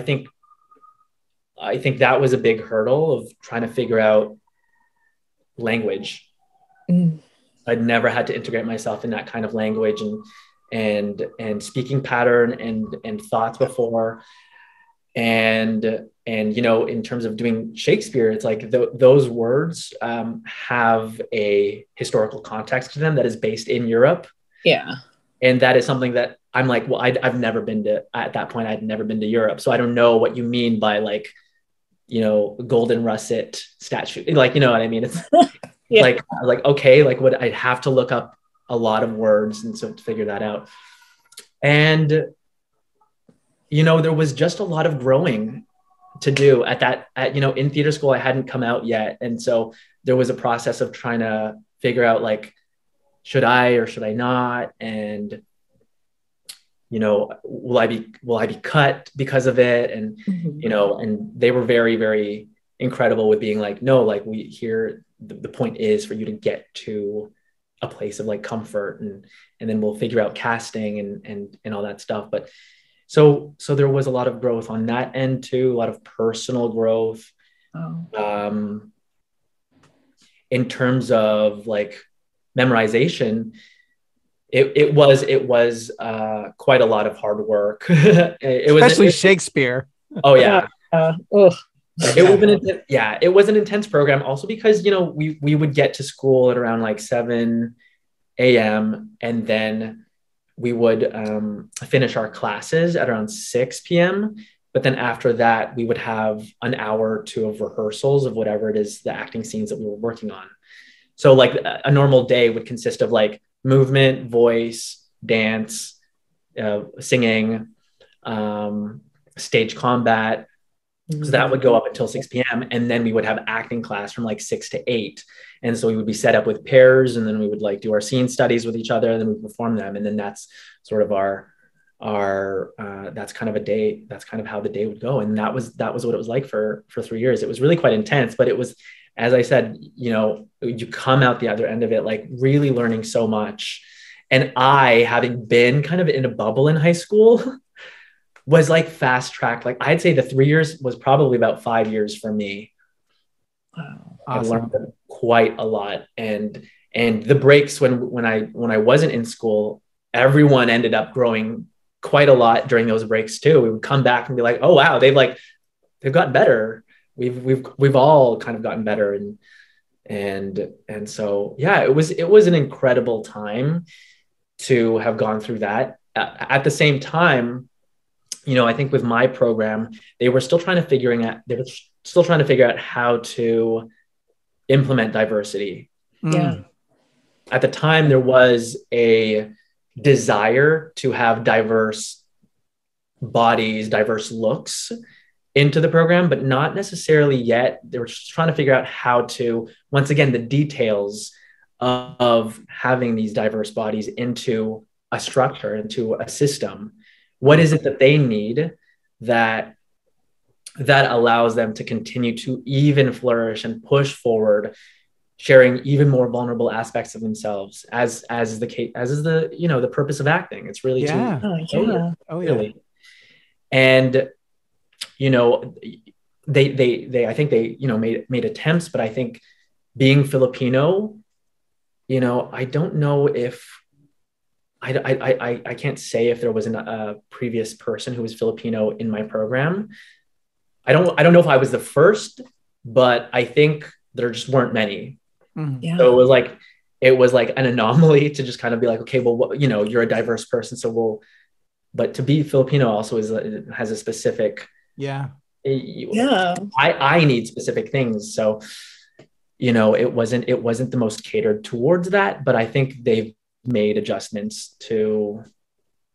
think that was a big hurdle of trying to figure out language. I'd never had to integrate myself in that kind of language and speaking pattern and thoughts before. And in terms of doing Shakespeare, it's like those words have a historical context to them that is based in Europe. Yeah. And that is something that I'm like, well, I've never been to, at that point, I'd never been to Europe. So I don't know what you mean by like, golden russet statue. Like, you know what I mean? It's yeah. like, okay, like what I'd have to look up a lot of words and so to figure that out. And, there was just a lot of growing to do in theater school. I hadn't come out yet. And so there was a process of trying to figure out like, should I or should I not? And, will I be cut because of it? And, and they were very, very incredible with being like, no, like the point is for you to get to a place of like comfort, and then we'll figure out casting and all that stuff. But so there was a lot of growth on that end too, a lot of personal growth. In terms of like memorization, it was quite a lot of hard work. Especially Shakespeare. Oh yeah. It was an intense program also because, you know, we would get to school at around like 7 a.m. and then we would finish our classes at around 6 p.m. But then after that, we would have an hour or two of rehearsals of whatever it is, the acting scenes that we were working on. So like a normal day would consist of like movement, voice, dance, singing, stage combat. So that would go up until 6 p.m. And then we would have acting class from like 6 to 8. And so we would be set up with pairs, and then we would like do our scene studies with each other, and then we perform them. And then that's sort of our that's kind of a day. That's kind of how the day would go. And that was what it was like for 3 years. It was really quite intense, but it was, as I said, you know, you come out the other end of it, like really learning so much. And I, having been kind of in a bubble in high school, was like fast tracked. Like I'd say the 3 years was probably about 5 years for me. Wow. Awesome. I learned quite a lot. And the breaks when I wasn't in school, everyone ended up growing quite a lot during those breaks too. We would come back and be like, oh wow, they've gotten better. We've all kind of gotten better. And so yeah, it was an incredible time to have gone through that. At the same time, you know, I think with my program, they were still trying to figure out how to implement diversity. Yeah. At the time, there was a desire to have diverse bodies, diverse looks into the program, but not necessarily yet. They were just trying to figure out how to, once again, the details of having these diverse bodies into a structure, into a system. What is it that they need that allows them to continue to even flourish and push forward, sharing even more vulnerable aspects of themselves, as is the you know, the purpose of acting. It's really really. And you know, they I think they, you know, made attempts, but I think being Filipino, you know, I don't know if I can't say if there was a previous person who was Filipino in my program. I don't know if I was the first, but I think there just weren't many. Yeah. So it was like an anomaly to just kind of be like, okay, well, you know, you're a diverse person, so but to be Filipino also has a specific. Yeah. I need specific things. So, you know, it wasn't the most catered towards that, but I think they've made adjustments to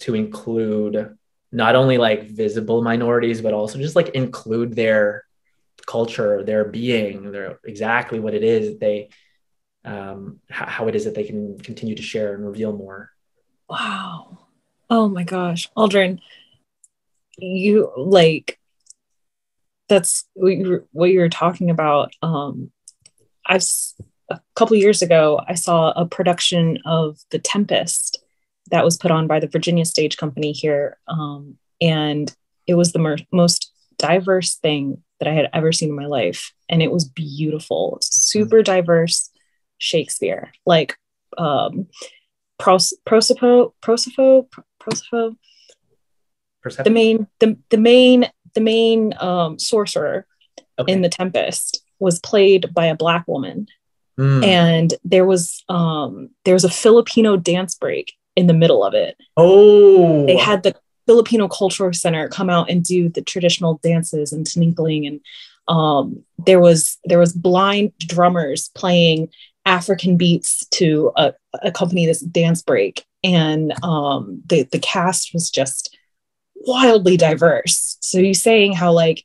include not only like visible minorities, but also just like include their culture, their being, their exactly what it is that they, how it is that they can continue to share and reveal more. Wow. Oh my gosh. Aldrin, you like, that's what you were talking about. A couple years ago, I saw a production of The Tempest that was put on by the Virginia Stage Company here. And it was the most diverse thing that I had ever seen in my life. And it was beautiful, super diverse Shakespeare, like Proserpine, the main sorcerer in The Tempest was played by a Black woman. And there was a Filipino dance break in the middle of it. Oh, they had the Filipino Cultural Center come out and do the traditional dances and tinkling, and there was blind drummers playing African beats to accompany this dance break, and the cast was just wildly diverse. So you're saying how, like,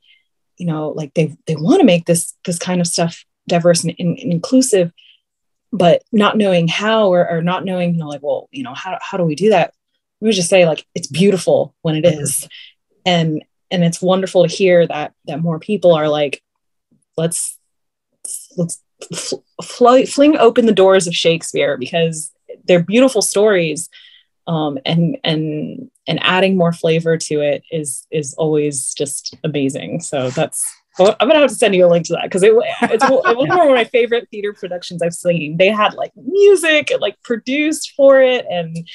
you know, like they want to make this kind of stuff diverse and inclusive, but not knowing how, or not knowing, you know, like, well, you know, how do we do that? We would just say, like, it's beautiful when it is. And it's wonderful to hear that more people are like, let's fling open the doors of Shakespeare, because they're beautiful stories. And adding more flavor to it is always just amazing. So I'm gonna have to send you a link to that, because it's one of my favorite theater productions I've seen. They had like music like produced for it, and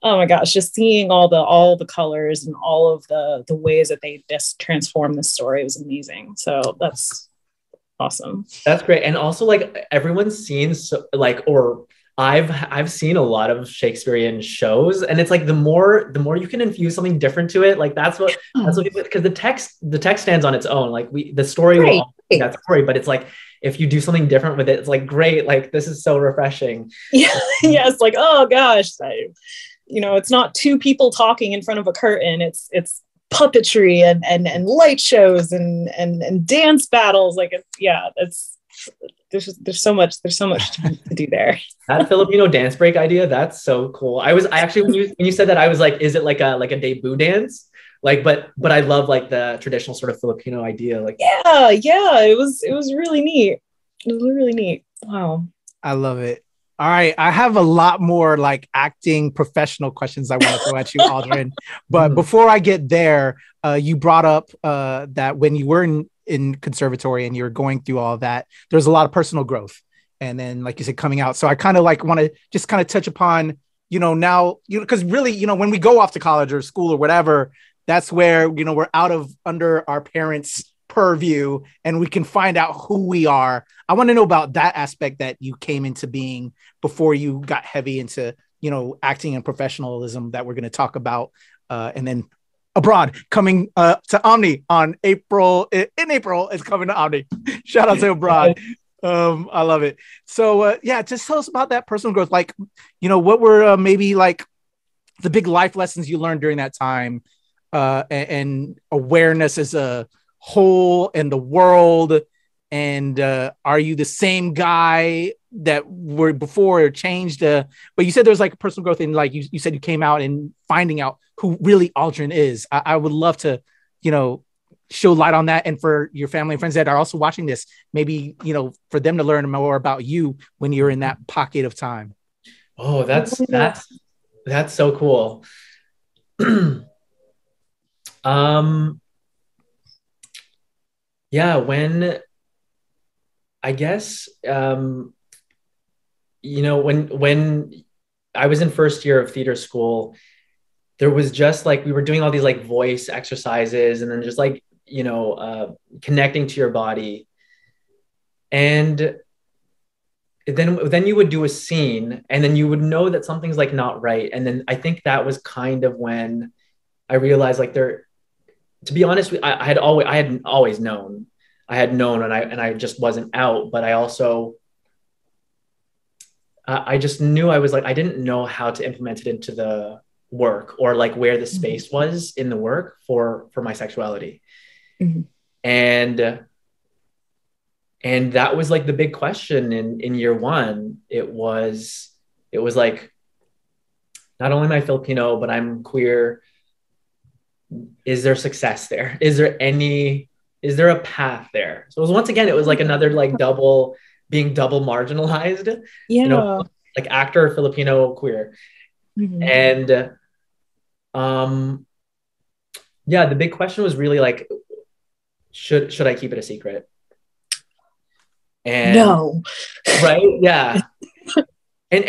oh my gosh, just seeing all the colors and all of the ways that they just transformed the story was amazing. So that's awesome. That's great. And also, like, everyone's seen I've seen a lot of Shakespearean shows, and it's like the more you can infuse something different to it, like that's what because the text stands on its own. Like the story will always be that story, but it's like if you do something different with it, it's like great. Like this is so refreshing. Yeah, yeah. It's like, oh gosh, it's not two people talking in front of a curtain. It's puppetry and light shows and dance battles. Like there's so much to do there. That Filipino dance break idea, that's so cool. I actually, when you said that, I was like, is it like a debut dance? Like, but I love like the traditional sort of Filipino idea. Like, yeah, it was really neat. It was really neat. Wow. I love it. All right. I have a lot more like acting professional questions I want to throw at you, Aldrin. But before I get there, you brought up that when you were in conservatory and you're going through all of that, there's a lot of personal growth. And then, like you said, coming out. So I kind of like want to just kind of touch upon, now, because really, when we go off to college or school or whatever, that's where, we're under our parents' purview and we can find out who we are. I want to know about that aspect that you came into being before you got heavy into, acting and professionalism that we're going to talk about. And then Abroad coming to Omni in April it's coming to Omni. Shout out to Abroad. I love it. So just tell us about that personal growth. Like, what were maybe like the big life lessons you learned during that time, and awareness as a whole in the world. And are you the same guy that were before or changed? But you said there's like personal growth, and like you said you came out and finding out who really Aldrin is. I would love to, show light on that. And for your family and friends that are also watching this, maybe, for them to learn more about you when you're in that pocket of time. Oh, that's so cool. Yeah, when I guess, when I was in first year of theater school, there was just like, we were doing all these like voice exercises and then just like, connecting to your body. And then you would do a scene and then you would know that something's like not right. And then I think that was kind of when I realized like to be honest, I had always known and I just wasn't out, but I also, I just knew I was like, I didn't know how to implement it into the work or like where the space was in the work for my sexuality. Mm-hmm. And that was like the big question in year one. It was like, not only am I Filipino, but I'm queer. Is there success there? Is there a path there? So it was like another like being double marginalized, like actor, Filipino, queer. Mm-hmm. And the big question was really like, should I keep it a secret? And no. Right? Yeah. and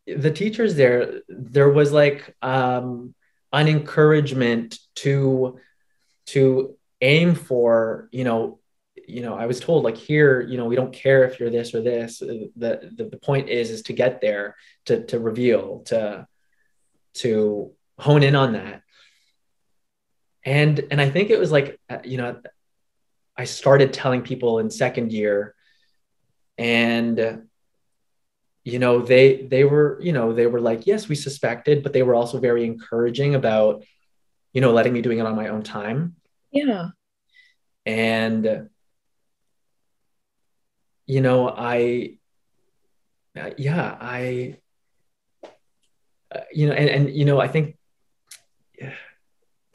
the teachers there was like an encouragement to aim for, I was told like here, we don't care if you're this or this. The point is to get there, to reveal, to hone in on that. And I think it was like, I started telling people in second year, and they were like, yes, we suspected, but they were also very encouraging about letting me doing it on my own time. Yeah. And I think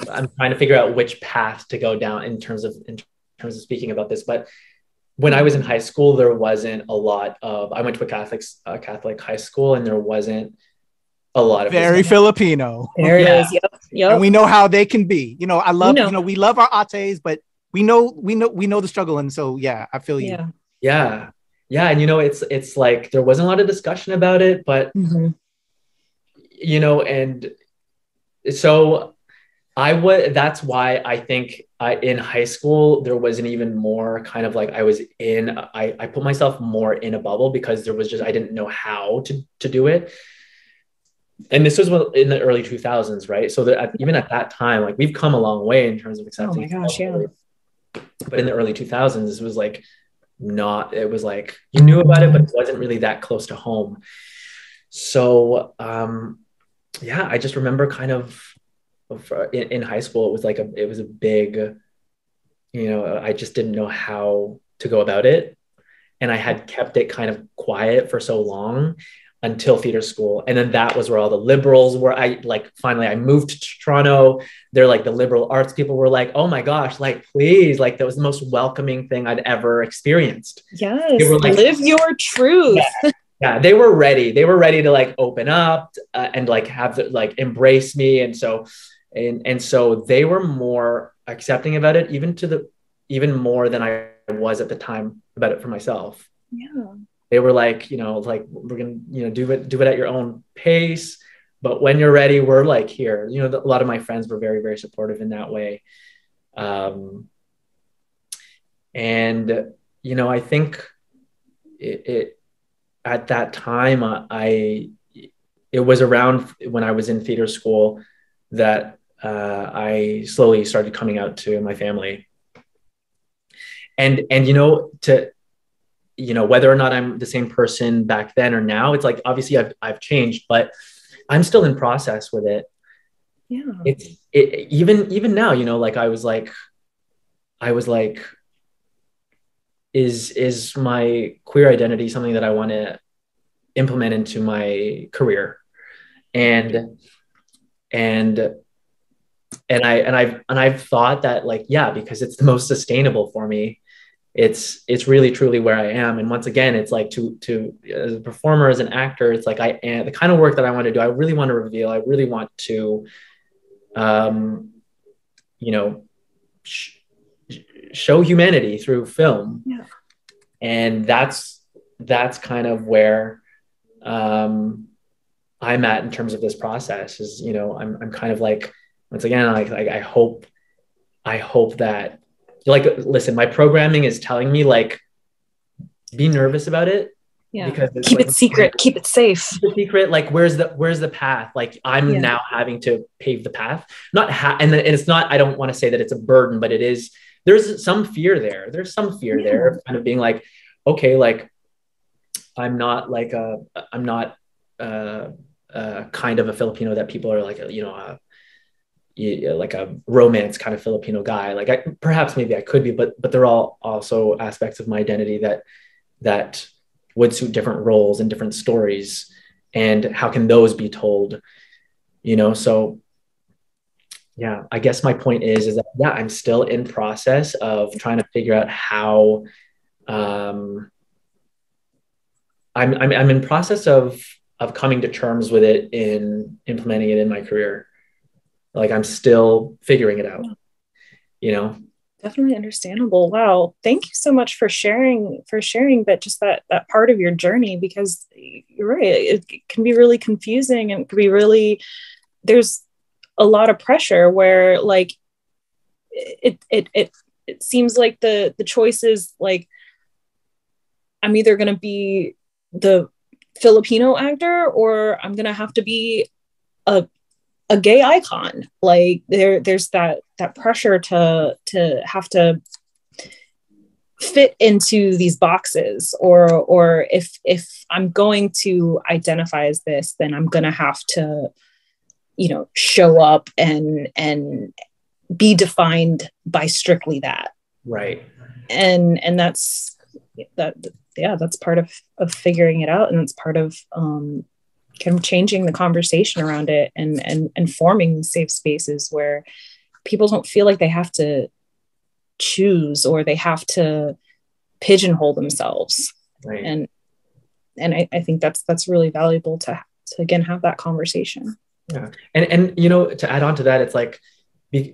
I'm trying to figure out which path to go down in terms of speaking about this, but when I was in high school, there wasn't a lot of, I went to a Catholic high school, and there wasn't a lot of very Filipino. There it is. Yep. And we know how they can be. I love, we love our ates, but we know the struggle. And so, yeah, I feel you. Yeah. And, it's like, there wasn't a lot of discussion about it, but, and so that's why I think in high school, there was an even more kind of like, I put myself more in a bubble because there was just, I didn't know how to do it. And this was in the early 2000s, right? So that even at that time, like, we've come a long way in terms of accepting. Oh my gosh, yeah. But in the early 2000s, it was like, it was like, you knew about it, but it wasn't really that close to home. So, I just remember kind of in high school, it was a big, I just didn't know how to go about it. And I had kept it kind of quiet for so long until theater school. And then that was where all the liberals were. Finally I moved to Toronto. They're like, the liberal arts people were like, oh my gosh, like, please, like, that was the most welcoming thing I'd ever experienced. Yes. They were like, live your truth. Yeah. They were ready. They were ready to like open up and like have like embrace me. And so they were more accepting about it, even more than I was at the time about it for myself. Yeah. They were like, like, we're going to, do it at your own pace. But when you're ready, we're like here. A lot of my friends were very, very supportive in that way. And, I think it at that time, it was around when I was in theater school that I slowly started coming out to my family. And whether or not I'm the same person back then or now, it's like, obviously I've changed, but I'm still in process with it. Yeah. Even now, like, I was like, is my queer identity something that I want to implement into my career? And I've thought that, like, yeah, because it's the most sustainable for me. It's really truly where I am. And once again, it's like to as a performer, as an actor, it's like, I am the kind of work that I want to do. I really want to reveal, I really want to, show humanity through film. Yeah. And that's kind of where, I'm at in terms of this process is, I'm kind of like, once again, like I hope that, like, listen, my programming is telling me, like, be nervous about it. Yeah. Because keep it secret, keep it safe. Keep it secret. Like, where's the path? Like, I'm now having to pave the path. And it's not, I don't want to say that it's a burden, but there's some fear there. There's some fear there of kind of being like, okay, like, I'm not kind of a Filipino that people are like, like a romance kind of Filipino guy. Like, perhaps maybe I could be, but they're all also aspects of my identity that would suit different roles and different stories. And how can those be told? So yeah, I guess my point is that, yeah, I'm still in process of trying to figure out how, I'm in process of coming to terms with it, in implementing it in my career. Like, I'm still figuring it out, Definitely understandable. Wow. Thank you so much for sharing that part of your journey, because you're right. It can be really confusing, and it can be there's a lot of pressure where, like, it seems like the choice is like, I'm either going to be the Filipino actor, or I'm going to have to be a gay icon. Like, there's that pressure to have to fit into these boxes, or if I'm going to identify as this, then I'm going to have to, show up and be defined by strictly that. Right. And that's part of figuring it out. And it's part of, kind of changing the conversation around it, and forming safe spaces where people don't feel like they have to choose, or they have to pigeonhole themselves. Right. And I think that's really valuable to again have that conversation. Yeah. And you know, to add on to that, it's like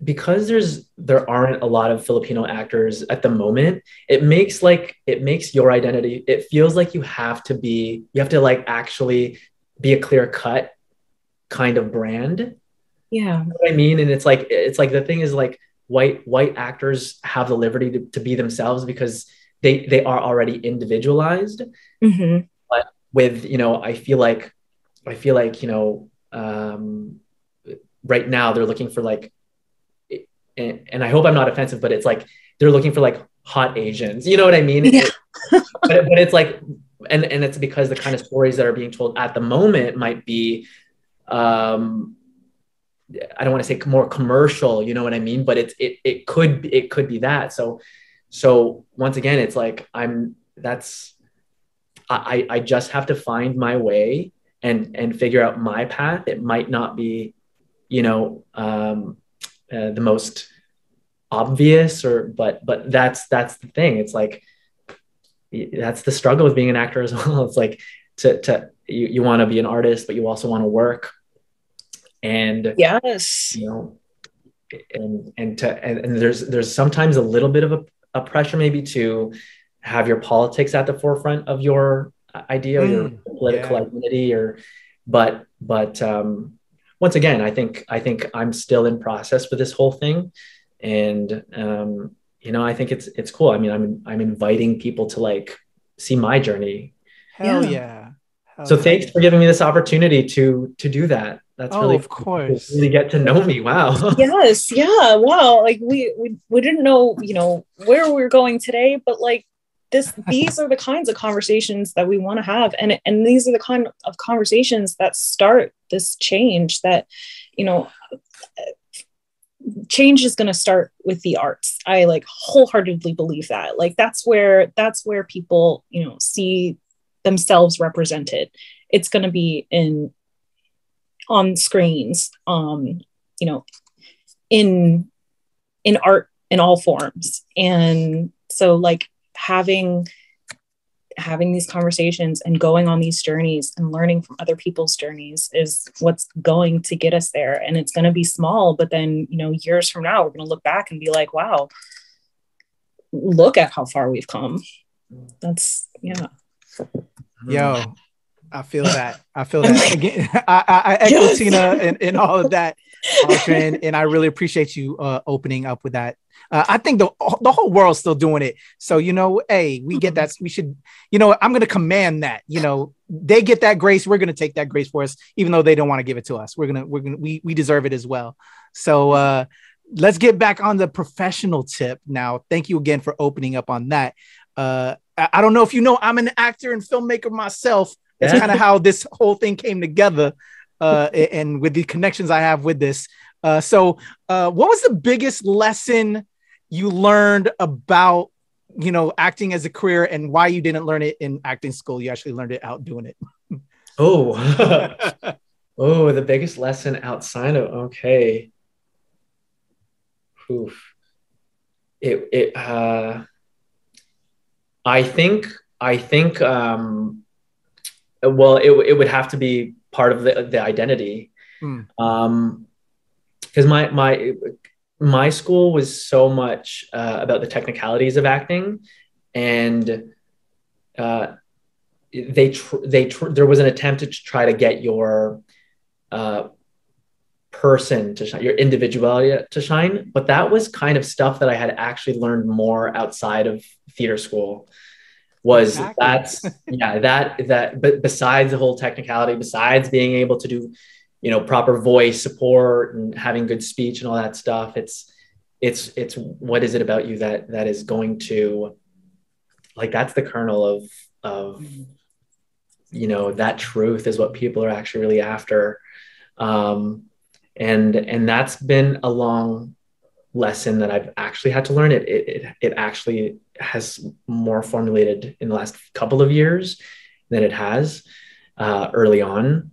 because there aren't a lot of Filipino actors at the moment, it makes your identity, it feels like you have to like actually be a clear cut kind of brand. Yeah. You know what I mean? And it's like the thing is like white actors have the liberty to be themselves because they are already individualized. Mm-hmm. But with, you know, I feel like, you know, right now they're looking for like, and I hope I'm not offensive, but it's like they're looking for like hot Asians. You know what I mean? Yeah. But it's like, and it's because the kind of stories that are being told at the moment might be, I don't want to say more commercial. You know what I mean? But it could be that. So once again, it's like I just have to find my way and figure out my path. It might not be, you know, the most obvious but that's the thing. It's like, that's the struggle with being an actor as well. It's like you want to be an artist, but you also want to work. And yes, you know, and there's sometimes a little bit of a pressure maybe to have your politics at the forefront of your idea or your political identity, but once again, I think I'm still in process for this whole thing. And, you know, I think it's cool. I mean, I'm inviting people to like see my journey. Hell yeah. So thanks for giving me this opportunity to do that. That's really, of course, to really get to know me. Wow. Yes. Yeah. Wow. Like we didn't know, you know, where we were going today, but like these are the kinds of conversations that we want to have. And these are the kind of conversations that start this change that, you know, change is going to start with the arts. I like wholeheartedly believe that. Like that's where people, you know, see themselves represented. It's going to be on screens, you know, in art in all forms. And so like having these conversations and going on these journeys and learning from other people's journeys is what's going to get us there. And it's going to be small, but then, you know, years from now, we're going to look back and be like, wow, look at how far we've come. That's, yeah. Yo, I feel that. Again, I echo Tina and all of that, Aldrin, and I really appreciate you opening up with that. I think the whole world's still doing it. So, you know, hey, we get that. We should, you know, I'm going to command that, you know, they get that grace. We're going to take that grace for us, even though they don't want to give it to us. We deserve it as well. So let's get back on the professional tip now. Thank you again for opening up on that. I don't know if you know, I'm an actor and filmmaker myself. That's kind of how this whole thing came together, and with the connections I have with this. So what was the biggest lesson you learned about, you know, acting as a career, and why you didn't learn it in acting school? You actually learned it out doing it. Oh, the biggest lesson outside of, okay. Oof. I think, well, it would have to be part of the identity. Because my school was so much about the technicalities of acting, and there was an attempt to try to get your person to shine, your individuality to shine, but that was kind of stuff that I had actually learned more outside of theater school. Was exactly. But besides the whole technicality, besides being able to do, you know, proper voice support and having good speech and all that stuff, it's what is it about you that is going to, like, that's the kernel of you know, that truth is what people are actually really after. And that's been a long lesson that I've actually had to learn. It actually has more formulated in the last couple of years than it has early on.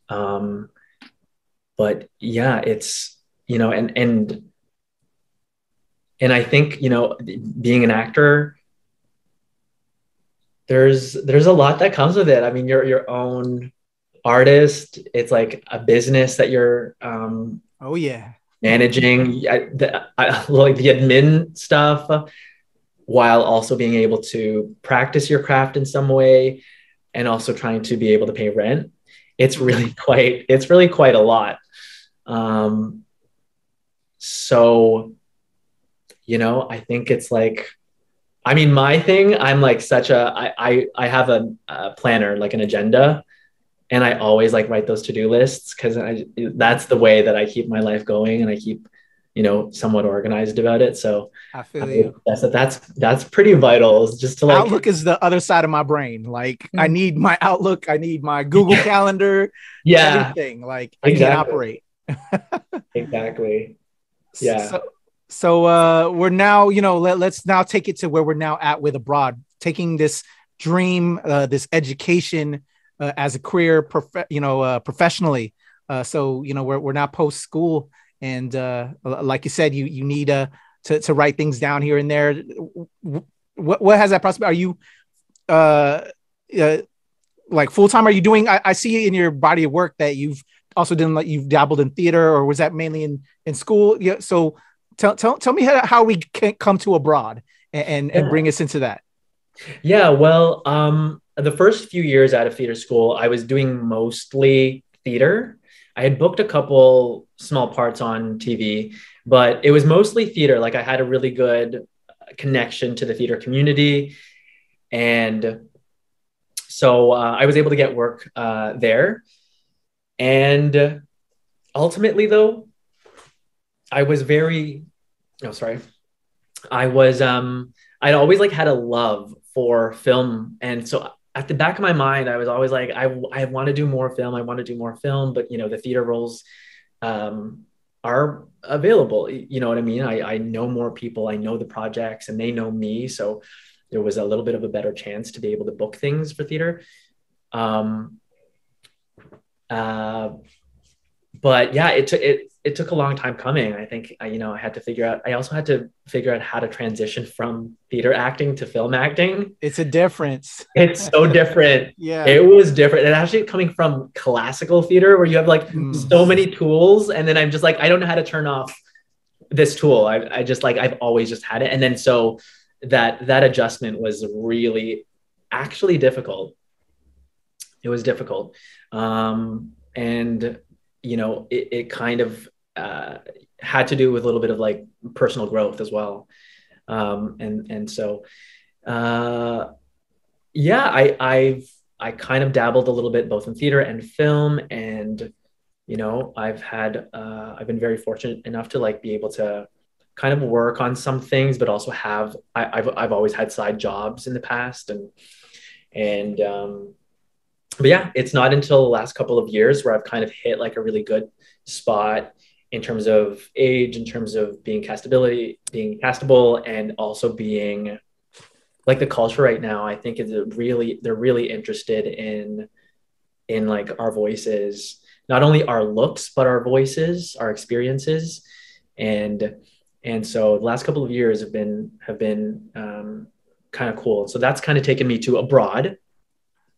But yeah, it's, you know, and I think, you know, being an actor, there's a lot that comes with it. I mean, you're your own artist. It's like a business that you're Oh yeah. managing. Like the admin stuff, while also being able to practice your craft in some way, and also trying to be able to pay rent. It's really quite a lot. So, I think it's like, I mean, my thing, I'm like I have a planner, like an agenda, and I always like write those to-do lists because that's the way that I keep my life going, and I keep, somewhat organized about it. So I feel you. that's pretty vital. It's just to like, Outlook is the other side of my brain. Like I need my Outlook, I need my Google Calendar, yeah, everything. Like exactly. I can't operate. Exactly. Yeah. So we're now, let's now take it to where we're now at with abroad, taking this dream, this education as a career, professionally. So we're now post school, and like you said, you need to write things down here and there. What has that process? Are you like full time? Are you doing? I see in your body of work that you've also done, like you've dabbled in theater, or was that mainly in school? Yeah. So tell me how we can come to abroad and bring us into that. Yeah. Well, the first few years out of theater school, I was doing mostly theater. I had booked a couple small parts on TV, but it was mostly theater. Like I had a really good connection to the theater community. And so I was able to get work there. And ultimately, though, I was I'd always like had a love for film. And so at the back of my mind, I was always like, I want to do more film. I want to do more film, but the theater roles are available. You know what I mean? I know more people, I know the projects, and they know me. So there was a little bit of a better chance to be able to book things for theater. But yeah, it took a long time coming. I think I also had to figure out how to transition from theater acting to film acting. It's a difference. It's so different. Yeah, it was different. And actually coming from classical theater where you have like so many tools, and then I'm just like, I don't know how to turn off this tool. I just like, I've always just had it. And then so that adjustment was really actually difficult. It was difficult. And it kind of had to do with a little bit of like personal growth as well. And so I kind of dabbled a little bit both in theater and film, and I've been very fortunate enough to like be able to kind of work on some things, but also I've always had side jobs in the past, and but yeah, it's not until the last couple of years where I've kind of hit like a really good spot in terms of age, in terms of being castable, and also being like the culture right now. I think they're really interested in like our voices, not only our looks, but our voices, our experiences. And so the last couple of years have been kind of cool. So that's kind of taken me to abroad.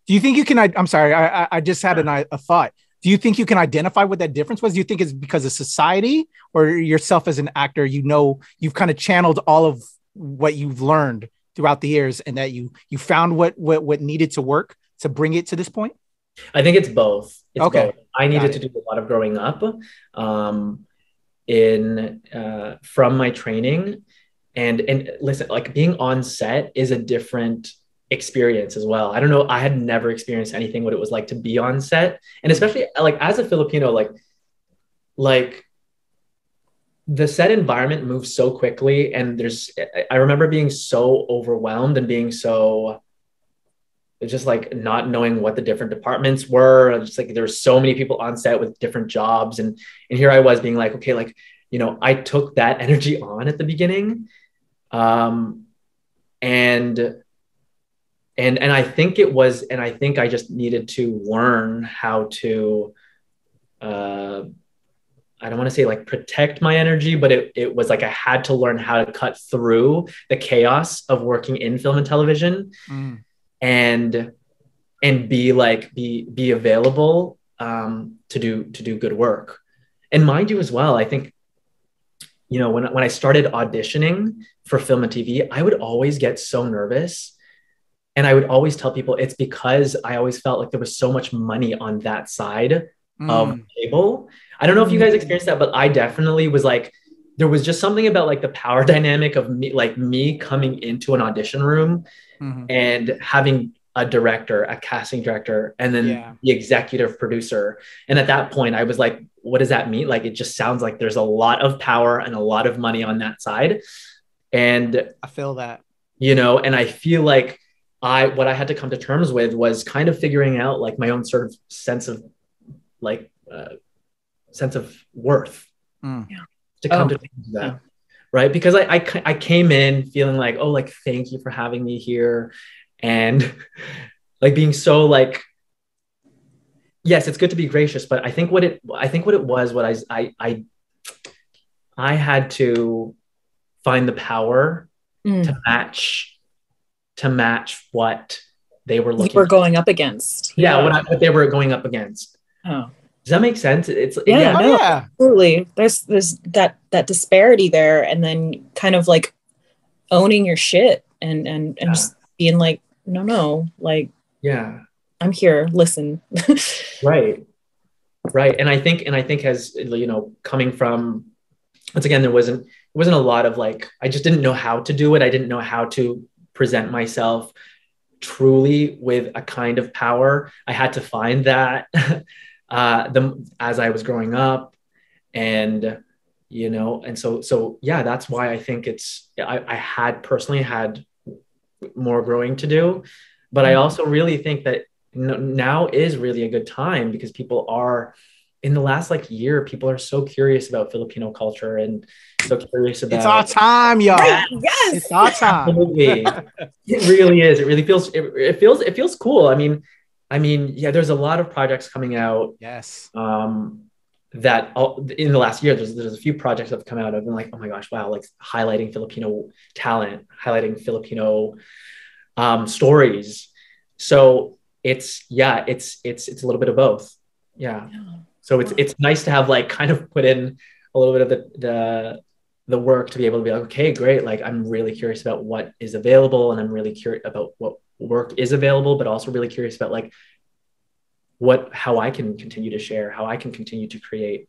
Do you think you can? I'm sorry, I just had a thought. Do you think you can identify what that difference was? Do you think it's because of society, or yourself as an actor? You've kind of channeled all of what you've learned throughout the years, and that you found what needed to work to bring it to this point. I think it's both. Okay, both. I needed to do a lot of growing up from my training, and listen, like being on set is a different experience as well. I don't know. I had never experienced anything what it was like to be on set, and especially like as a Filipino, like the set environment moves so quickly, and I remember being so overwhelmed and being so just like not knowing what the different departments were. Just like there were so many people on set with different jobs, and here I was being like, okay, like I took that energy on at the beginning, and I think I think I just needed to learn how to, I don't want to say like protect my energy, but it was like I had to learn how to cut through the chaos of working in film and television. and be available to do good work. And mind you as well, I think, you know, when I started auditioning for film and TV, I would always get so nervous. And I would always tell people it's because I always felt like there was so much money on that side of the table. I don't know if you guys experienced that, but I definitely was like, there was just something about like the power dynamic of me coming into an audition room and having a director, a casting director, and then the executive producer. And at that point I was like, what does that mean? Like, it just sounds like there's a lot of power and a lot of money on that side. And I feel that, you know, and I feel like what I had to come to terms with was kind of figuring out like my own sort of sense of worth to come to terms with that. Right. Because I came in feeling like, oh, like, thank you for having me here. And like being so like, yes, it's good to be gracious, but I think what it was, I had to find the power to match what they were looking you were going up against. What they were going up against. Oh, does that make sense? It's absolutely. There's that disparity there, and then kind of like owning your shit and just being like, no, like, I'm here, listen. Right. And I think as, you know, coming from, once again, there wasn't a lot of like, I just didn't know how to do it. I didn't know how to present myself truly with a kind of power. I had to find that as I was growing up, and, you know, and so yeah, that's why I think I had personally had more growing to do, but I also really think that now is really a good time, because people are, in the last like year, people are so curious about Filipino culture and so curious about. It's our time, y'all. Right. Yes, it's our time. Absolutely. It really is. It really feels. It feels cool. I mean, yeah. There's a lot of projects coming out. Yes. That in the last year, there's a few projects that have come out. I've been like, oh my gosh, wow! Like highlighting Filipino talent, highlighting Filipino stories. So it's a little bit of both. Yeah. So it's nice to have like kind of put in a little bit of the work to be able to be like, okay, great. Like, I'm really curious about what is available, and I'm really curious about what work is available, but also really curious about like how I can continue to share, how I can continue to create.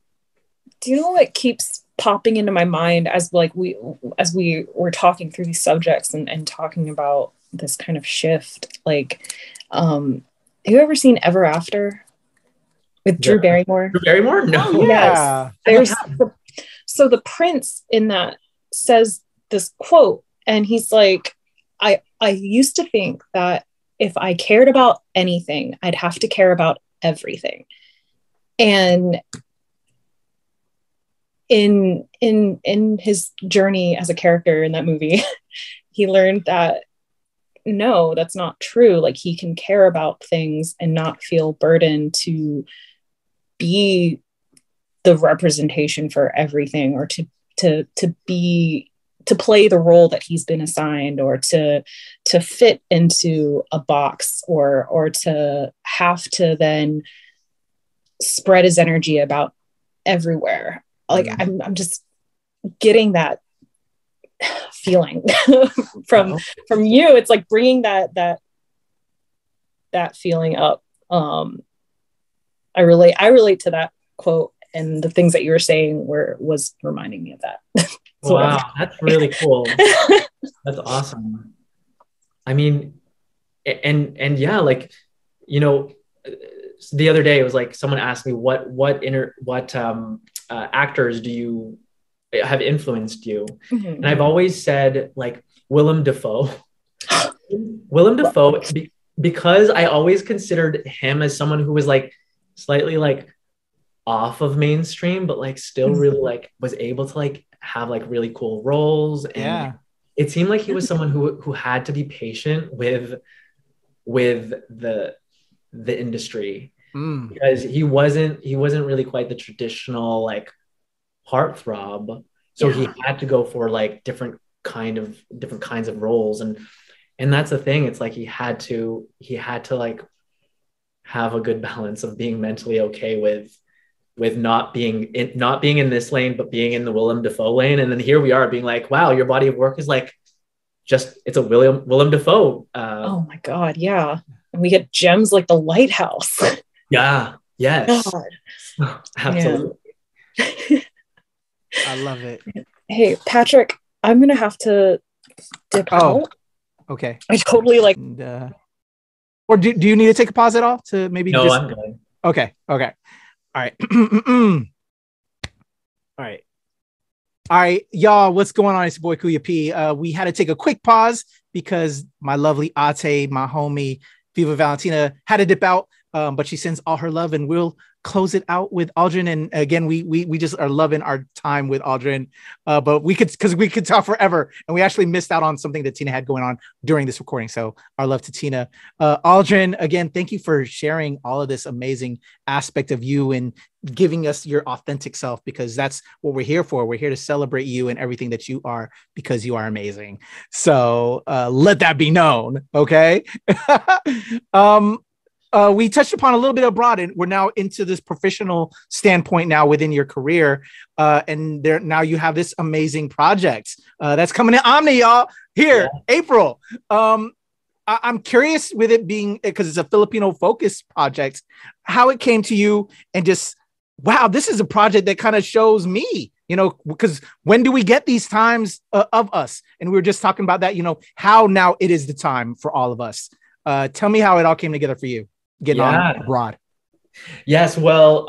Do you know what keeps popping into my mind as we were talking through these subjects and talking about this kind of shift? Like, have you ever seen Ever After with Drew Barrymore? Drew Barrymore? No. Yeah. There's so the prince in that says this quote, and he's like, I used to think that if I cared about anything, I'd have to care about everything. And in his journey as a character in that movie, he learned that no, that's not true. Like, he can care about things and not feel burdened to be the representation for everything, or to play the role that he's been assigned, or to fit into a box, or to have to then spread his energy about everywhere. Like, I'm just getting that feeling from you. It's like bringing that feeling up. I relate to that quote, and the things that you were saying was reminding me of that. Wow, that's really cool. That's awesome. I mean, and yeah, like, you know, the other day it was like someone asked me what actors do you have influenced you? Mm-hmm. And I've always said like Willem Dafoe. Because I always considered him as someone who was like slightly like off of mainstream, but like still really like was able to like have like really cool roles. And it seemed like he was someone who had to be patient with the industry, because he wasn't really quite the traditional like heartthrob. So he had to go for like different kinds of roles. And And that's the thing. It's like he had to like have a good balance of being mentally okay with not being in this lane, but being in the Willem Dafoe lane. And then here we are being like, wow, your body of work is like it's a Willem Dafoe. Oh my God, yeah. And we get gems like The Lighthouse. Yeah. Yes. God. Absolutely. I love it. Hey, Patrick, I'm gonna have to dip out. Okay. I totally like. And, or do you need to take a pause at all to maybe? No, I'm good. Okay. All right. All right, y'all. What's going on? It's your boy Kuya P. We had to take a quick pause because my lovely Ate, my homie Viva Valentina, had to dip out. But she sends all her love, and we'll close it out with Aldrin. And again, we just are loving our time with Aldrin. But we could talk forever, and we actually missed out on something that Tina had going on during this recording. So our love to Tina. Aldrin, again, thank you for sharing all of this amazing aspect of you and giving us your authentic self, because that's what we're here for. We're here to celebrate you and everything that you are, because you are amazing. So let that be known. Okay. We touched upon a little bit abroad, and we're now into this professional standpoint now within your career. And there now you have this amazing project that's coming in Omni, y'all, here, April. I'm curious with it being, because it's a Filipino focused project, how it came to you, and just, wow, this is a project that kind of shows me, because when do we get these times of us? And we were just talking about that, how now it is the time for all of us. Tell me how it all came together for you. Getting on abroad. Yes, well,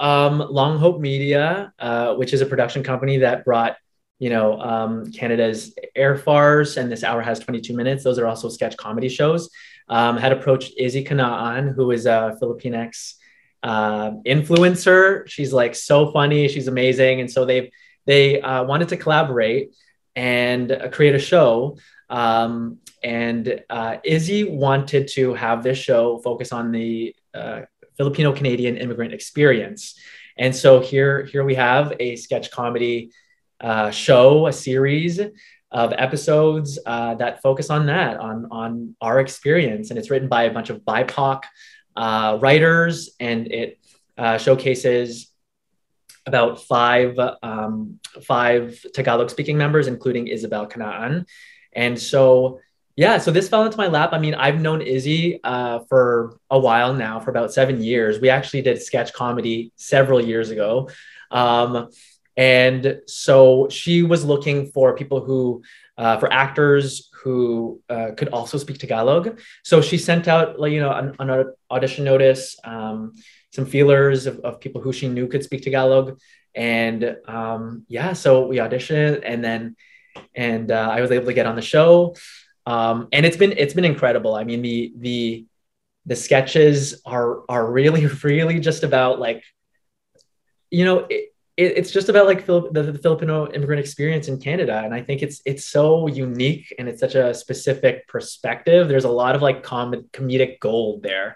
Long Hope Media, which is a production company that brought, Canada's Air Farce, and This Hour Has 22 Minutes. Those are also sketch comedy shows. Had approached Izzy Kanaan, who is a Filipinx influencer. She's like so funny, she's amazing, and so they wanted to collaborate and create a show. And Izzy wanted to have this show focus on the Filipino Canadian immigrant experience. And so here we have a sketch comedy show, a series of episodes that focus on that, on our experience. And it's written by a bunch of BIPOC writers, and it showcases about five Tagalog speaking members, including Isabel Kanaan. And so so this fell into my lap. I mean, I've known Izzy for a while now, for about 7 years. We actually did sketch comedy several years ago. And so she was looking for people who, for actors who could also speak Tagalog. So she sent out, an audition notice, some feelers of people who she knew could speak Tagalog. And so we auditioned, and I was able to get on the show. And it's been incredible. I mean, the sketches are really, really just about like, it's just about like the Filipino immigrant experience in Canada. And I think it's so unique, and it's such a specific perspective. There's a lot of like comedic gold there.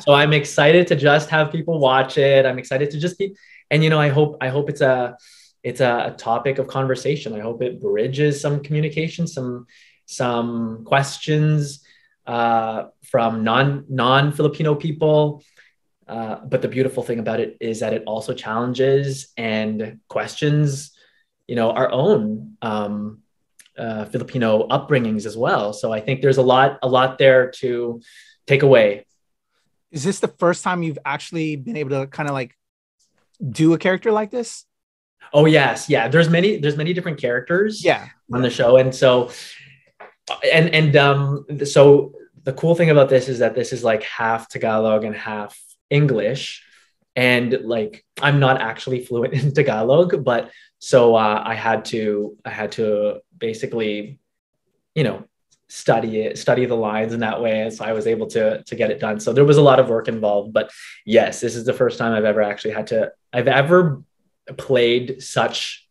So I'm excited to just have people watch it. I'm excited to just be, and I hope it's a topic of conversation. I hope it bridges some communication, some questions from non-Filipino people. But the beautiful thing about it is that it also challenges and questions, our own Filipino upbringings as well. So I think there's a lot there to take away. Is this the first time you've actually been able to kind of like do a character like this? Oh yes, yeah. There's many different characters on the show, and so so the cool thing about this is that this is like half Tagalog and half English, and like I'm not actually fluent in Tagalog, but so I had to basically study the lines in that way, and so I was able to get it done. So there was a lot of work involved, but yes, this is the first time I've ever played such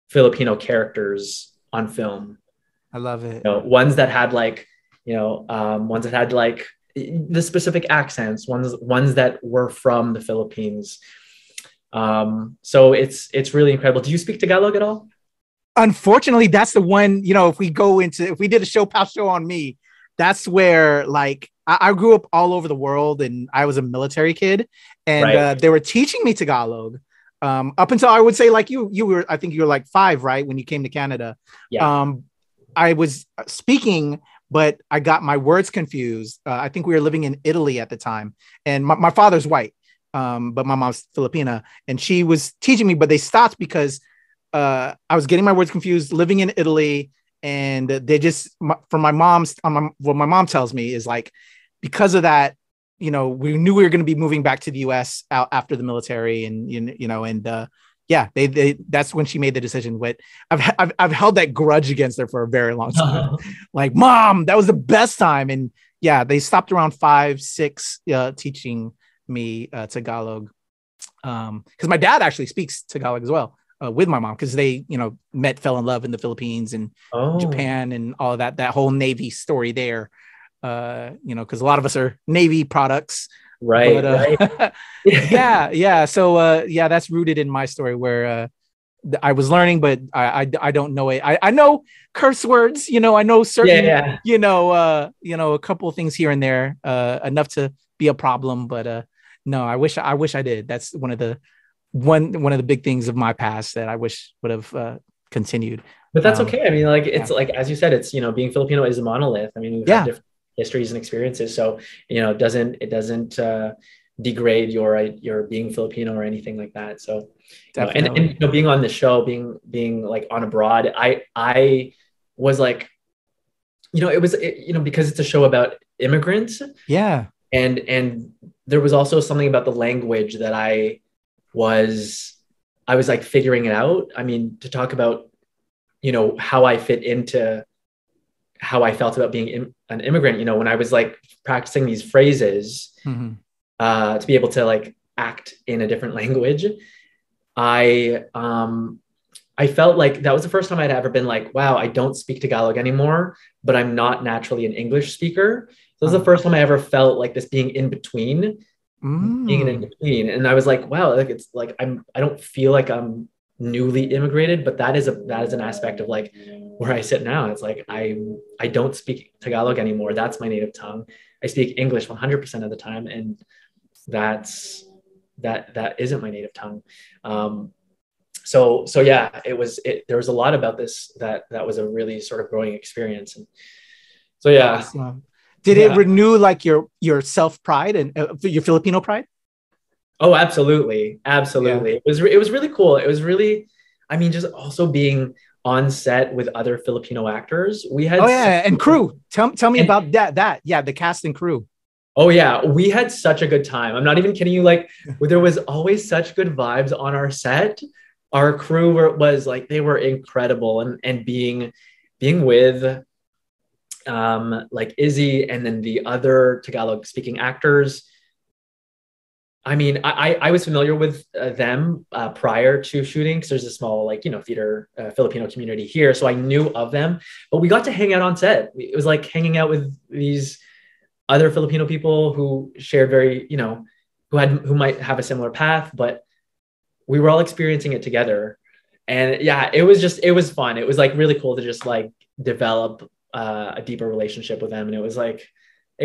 Filipino characters on film. I love it. Ones that had like the specific accents, ones that were from the Philippines. So it's really incredible. Do you speak Tagalog at all? Unfortunately, that's the one, if we did a ShoPowSho on me, that's where like I grew up all over the world, and I was a military kid, and Right. they were teaching me Tagalog. Up until I would say like you were, I think you were like 5, right? When you came to Canada. Yeah. I was speaking, but I got my words confused. I think we were living in Italy at the time, and my father's white, but my mom's Filipina, and she was teaching me, but they stopped because I was getting my words confused living in Italy. And they just, from my mom's, what my mom tells me is like, because of that, you know, we knew we were going to be moving back to the US out after the military, and you know, and yeah, they that's when she made the decision. But I've held that grudge against her for a very long time. Like, Mom, that was the best time. And yeah, they stopped around 5, 6 teaching me Tagalog, because my dad actually speaks Tagalog as well. With my mom, because they, you know, fell in love in the Philippines and Japan and all of that whole Navy story there. You know, because a lot of us are Navy products. Right. But, right. yeah. So yeah, that's rooted in my story where I was learning, but I don't know it. I know curse words, you know, I know certain, you know, a couple of things here and there, enough to be a problem. But no, I wish I did. That's one of the big things of my past that I wish would have continued. But that's okay. I mean, like, it's like, as you said, it's, you know, being Filipino is a monolith. I mean, we've had different histories and experiences. So, you know, it doesn't degrade your being Filipino or anything like that. So, you know, and you know, being on the show, being like on abroad, I was like, you know, you know, because it's a show about immigrants. Yeah. And there was also something about the language that I was like figuring it out. I mean, to talk about, you know, how I fit into how I felt about being an immigrant, you know, when I was like practicing these phrases to be able to like act in a different language, I felt like that was the first time I'd ever been like, wow, I don't speak Tagalog anymore, but I'm not naturally an English speaker. So this was the first time I ever felt like this being in between. Being in between, and I was like, wow, like it's like I don't feel like I'm newly immigrated, but that is an aspect of like where I sit now. It's like I don't speak Tagalog anymore. That's my native tongue. I speak English 100% of the time, and that isn't my native tongue. So yeah, there was a lot about this that was a really sort of growing experience, and so yeah. Awesome. Did it renew like your self pride and your Filipino pride? Oh, absolutely. Absolutely. Yeah. It was really cool. It was really, I mean, just also being on set with other Filipino actors. We had and crew. Tell me about that. Yeah, the cast and crew. Oh yeah, we had such a good time. I'm not even kidding you. Like, there was always such good vibes on our set. Our crew was like, they were incredible, and being with like Izzy and then the other Tagalog speaking actors. I mean, I was familiar with them prior to shooting, because there's a small, like, you know, theater Filipino community here. So I knew of them, but we got to hang out on set. It was like hanging out with these other Filipino people who shared very, you know, who might have a similar path, but we were all experiencing it together. And yeah, it was fun. It was like really cool to just like develop a deeper relationship with them. And it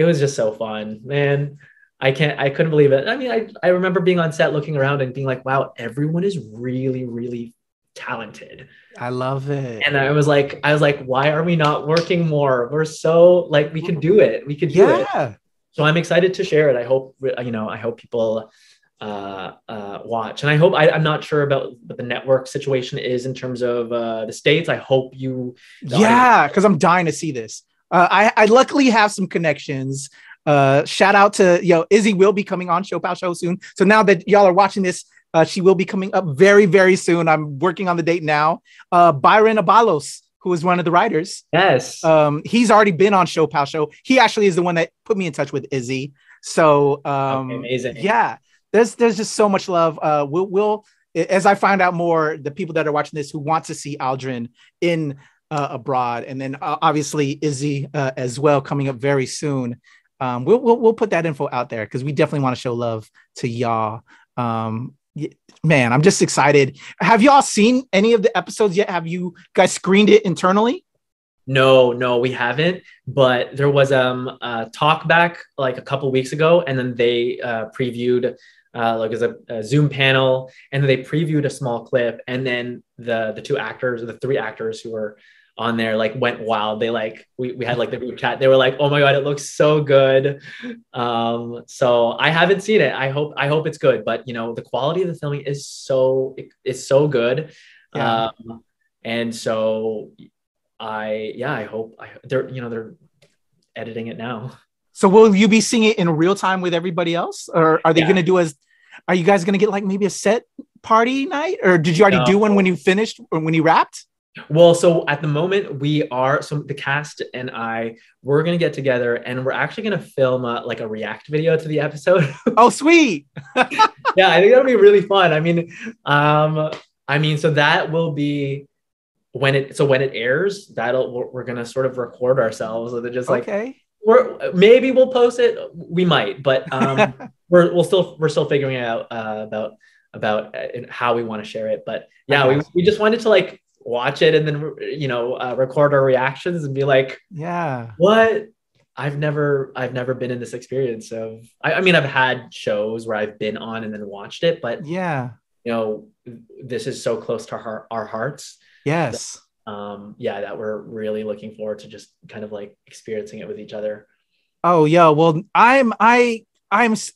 was just so fun, man. I couldn't believe it. I mean, I remember being on set, looking around and being like, wow, everyone is really, really talented. I love it. And I was like, why are we not working more? We're so like, we could do it. We could do it. So I'm excited to share it. I hope people watch. And I hope, I'm not sure about what the network situation is in terms of the States. I hope you. Because I'm dying to see this. I luckily have some connections. Shout out to Izzy will be coming on ShoPowSho soon. So now that y'all are watching this, she will be coming up very, very soon. I'm working on the date now. Byron Abalos, who is one of the writers. Yes. He's already been on ShoPowSho. He actually is the one that put me in touch with Izzy. So amazing. Yeah, there's just so much love. We'll as I find out more, the people that are watching this who want to see Aldrin in abroad, and then obviously Izzy as well coming up very soon. We'll put that info out there because we definitely want to show love to y'all. Man, I'm just excited. Have y'all seen any of the episodes yet? Have you guys screened it internally? No, we haven't. But there was a talk back like a couple weeks ago, and then they previewed like as a Zoom panel, and then they previewed a small clip, and then the two actors, or the three actors who were on there, like went wild. They like we had like the group chat. They were like, "Oh my god, it looks so good." So I haven't seen it. I hope it's good. But you know, the quality of the filming is so good. Yeah. And so I hope they're editing it now. So will you be seeing it in real time with everybody else, or are they going to do are you guys going to get like maybe a set party night, or did you already do one when you finished or when you wrapped? Well, so at the moment so the cast and we're going to get together, and we're actually going to film like a react video to the episode. Oh, sweet. Yeah, I think that'll be really fun. I mean, so that will be when it airs, we're going to sort of record ourselves. So they're just like, okay. Maybe we'll post it. We might, but we're still figuring out about how we want to share it. But yeah, we just wanted to like watch it and then record our reactions and be like, yeah, what? I've never been in this experience of. I mean, I've had shows where I've been on and then watched it, but yeah, this is so close to our hearts. Yes. That we're really looking forward to just kind of like experiencing it with each other. Oh yeah, well, I'm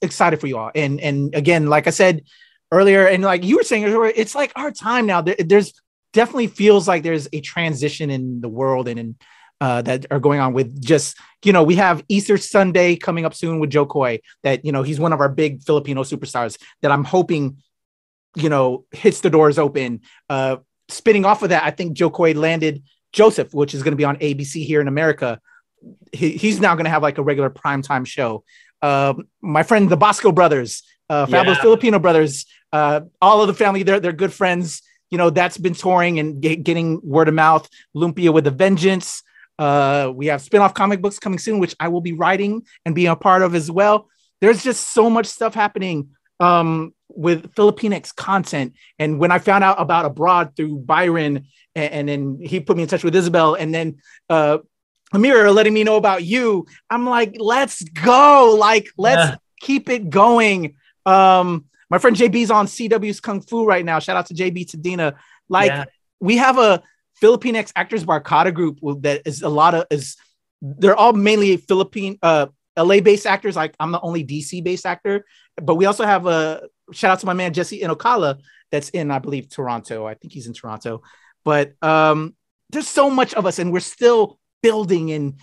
excited for you all, and again, like I said earlier, and like you were saying, it's like our time now. There's definitely feels like there's a transition in the world and in that are going on with just we have Easter Sunday coming up soon with Joe Coy. That he's one of our big Filipino superstars that I'm hoping hits the doors open. Spinning off of that, I think Joe Coy landed Joseph, which is going to be on ABC here in America. He's now going to have like a regular primetime show. My friend, the Bosco brothers, Fabulous Filipino brothers, all of the family, they're good friends. That's been touring and getting word of mouth. Lumpia with a Vengeance. We have spin-off comic books coming soon, which I will be writing and being a part of as well. There's just so much stuff happening with Filipinx content. And when I found out about Abroad through Byron, and then he put me in touch with Isabel, and then Amira letting me know about you, I'm like, let's go. Like, let's keep it going. My friend JB's on CW's Kung Fu right now. Shout out to JB Tadina. We have a Filipinx Actors Barcada group that is they're all mainly Philippine, LA based actors. Like I'm the only DC based actor, but we also have a shout out to my man, Jesse Inokala, that's in, I believe, Toronto. I think he's in Toronto, but there's so much of us and we're still building, and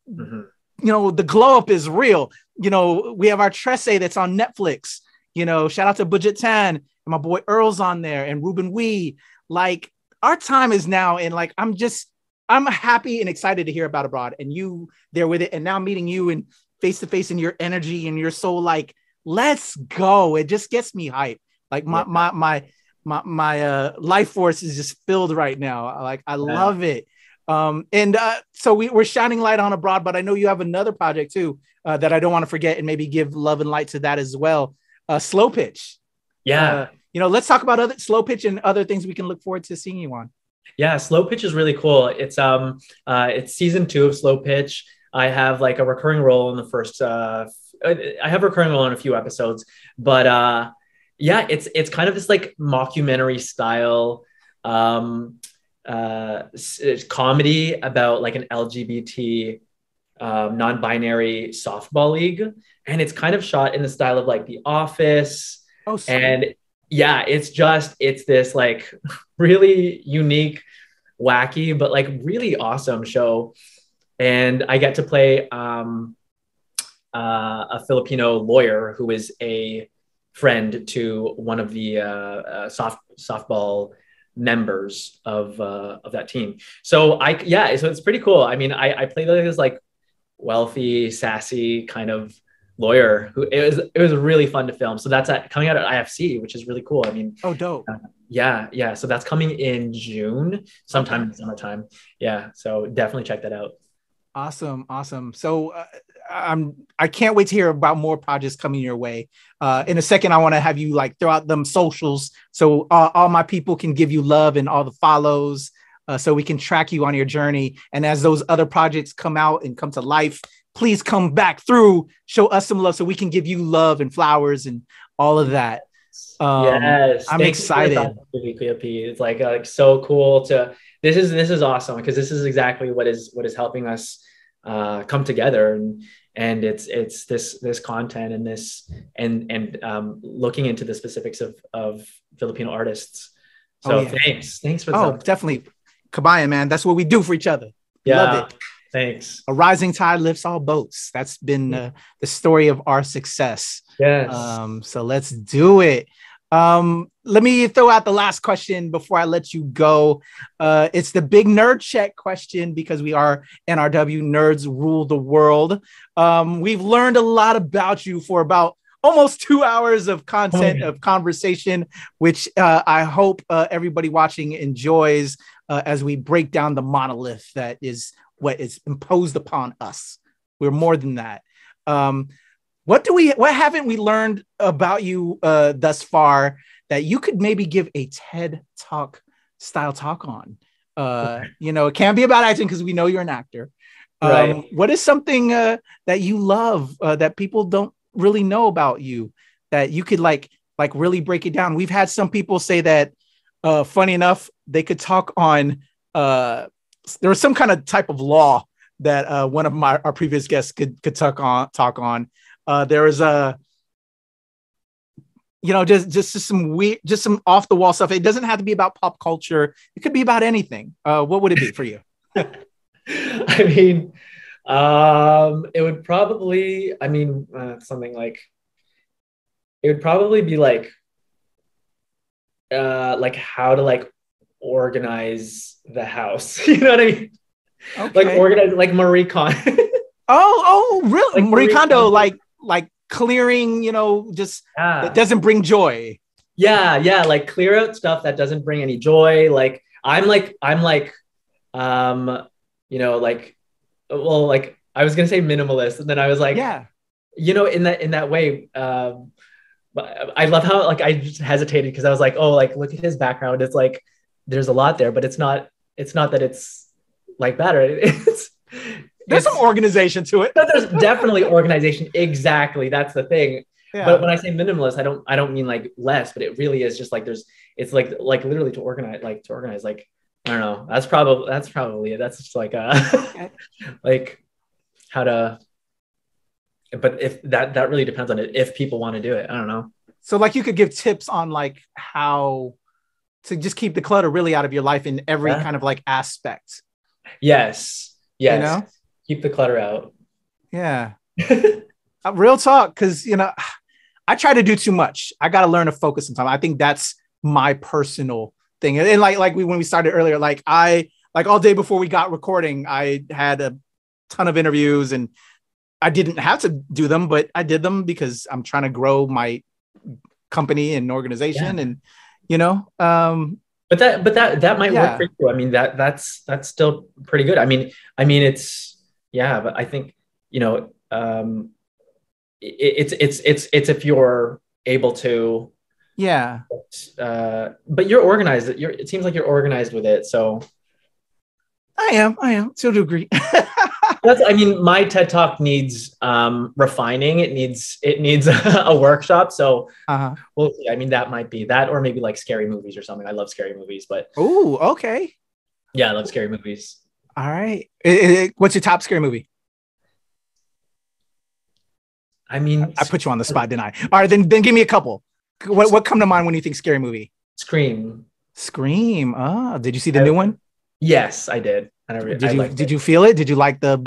the glow up is real. We have our Tresse that's on Netflix. Shout out to Budget Tan, and my boy Earl's on there, and Ruben Wee. Like our time is now, and like I'm happy and excited to hear about Abroad and you there with it, and now meeting you and face to face, and your energy and you're so like, let's go. It just gets me hyped. Like my life force is just filled right now. Like I love it. So we're shining light on Abroad, but I know you have another project too that I don't want to forget, and maybe give love and light to that as well. Slow Pitch. Let's talk about Slow Pitch and other things we can look forward to seeing you on. Yeah, Slow Pitch is really cool. It's season 2 of Slow Pitch. I have like a recurring role in the first. I have a recurring role in a few episodes, but it's kind of this like mockumentary style comedy about like an LGBT non-binary softball league, and it's kind of shot in the style of like The Office. And it's this like really unique, wacky, but like really awesome show. And I get to play a Filipino lawyer who is a friend to one of the softball members of that team. So so it's pretty cool. I mean, I played like this like wealthy, sassy kind of lawyer who it was really fun to film. So that's coming out at IFC, which is really cool. I mean, dope. So that's coming in June, sometime in the summertime. So definitely check that out. Awesome. So I can't wait to hear about more projects coming your way. In a second, I want to have you like throw out them socials so all my people can give you love and all the follows. so we can track you on your journey. And as those other projects come out and come to life, please come back through, show us some love so we can give you love and flowers and all of that. Yes, I'm excited. It's like so cool to this is awesome, because this is exactly what is helping us come together, and it's this content and this and looking into the specifics of Filipino artists. So thanks for that. Definitely. Kabaya, man, that's what we do for each other. Yeah. Love it. Thanks. A rising tide lifts all boats. That's been the story of our success. Yes. So let's do it. Let me throw out the last question before I let you go. It's the big nerd check question, because we are NRW, nerds rule the world. We've learned a lot about you for about almost 2 hours of content, of conversation, which I hope everybody watching enjoys as we break down the monolith that is what is imposed upon us. We're more than that. What haven't we learned about you thus far that you could maybe give a TED Talk style talk on? It can't be about acting, because we know you're an actor. Right. What is something that you love that people don't really know about you, that you could like really break it down? We've had some people say that, funny enough, they could talk on, there was some kind of type of law that one of our previous guests could talk on. There was just some weird, just some off the wall stuff. It doesn't have to be about pop culture. It could be about anything. What would it be for you? I mean, it would probably, something like, it would probably be like how to like organize the house. You know what I mean? Okay. Like organize, like Marie Kondo. Oh, really? Like Marie Kondo, like clearing, just that doesn't bring joy. Yeah, like clear out stuff that doesn't bring any joy. Like I'm like I was gonna say minimalist, and then I was like, in that way. But I love how like I just hesitated, because I was like, oh, like look at his background. It's like there's a lot there, but it's not that it's like bad, or there's some organization to it. There's definitely organization. Exactly, that's the thing. Yeah. But when I say minimalist, I don't mean like less, but it really is just like it's like literally to organize like I don't know. That's probably it. That's just like like how to. But if that really depends on it, if people want to do it. I don't know. So like you could give tips on like how to just keep the clutter really out of your life in every kind of like aspect. Yes. Keep the clutter out. Yeah. Real talk, because I try to do too much. I got to learn to focus sometimes. I think that's my personal thing. And like when we started earlier, like all day before we got recording, I had a ton of interviews, and I didn't have to do them, but I did them because I'm trying to grow my company and organization, and But that might work for you. I mean, that's still pretty good. I mean, it's but I think it's if you're able to. Yeah. But you're organized. It seems like you're organized with it. So. I am. So to agree. My TED Talk needs refining. It needs a workshop. So we'll see. I mean, that might be that, or maybe like scary movies or something. I love scary movies, but okay. Yeah, I love scary movies. All right. What's your top scary movie? I mean, I put you on the spot, didn't I? All right, then give me a couple. What come to mind when you think scary movie? Scream. Did you see the new one? Yes, I did. Did you feel it? Did you like the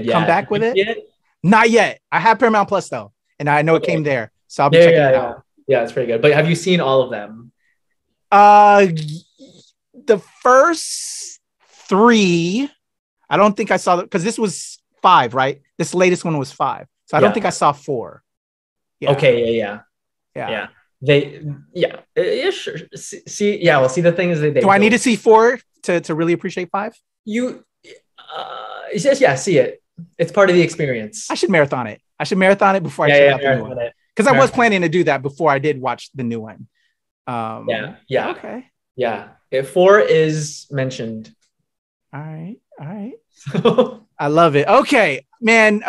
comeback with it? Not yet. I have Paramount Plus though, and I know it came there, so I'll be checking it out. Yeah, it's pretty good. But have you seen all of them? The first 3, I don't think I saw because this was 5, right? This latest one was 5, so I don't think I saw 4. Yeah. Okay. Yeah. Sure. See, well, see, the thing is that do I need to see 4 to really appreciate 5? See it. It's part of the experience. I should marathon it. Before I check out the new one. Because I was planning to do that before I did watch the new one. Okay. Yeah. If 4 is mentioned, All right. All right. I love it. Okay, man.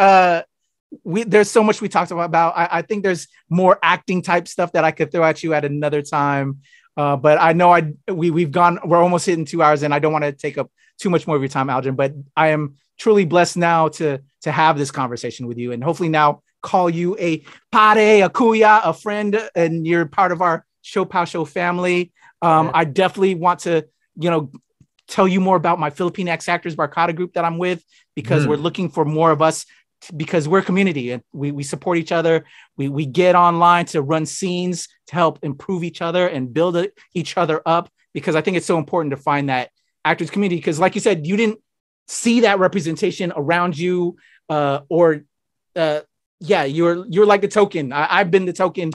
There's so much we talked about. I think there's more acting type stuff that I could throw at you at another time. But I know we're almost hitting 2 hours, and I don't want to take up too much more of your time, Aldrin. But I am truly blessed now to have this conversation with you, and hopefully now call you a pare, a kuya, a friend, and you're part of our ShoPowSho family. I definitely want to, tell you more about my Filipino X Actors Barkada group that I'm with, because we're looking for more of us, because we're a community and we support each other. We get online to run scenes to help improve each other and build each other up, because I think it's so important to find that actors community. Because like you said, you didn't see that representation around you, you're like the token. I've been the token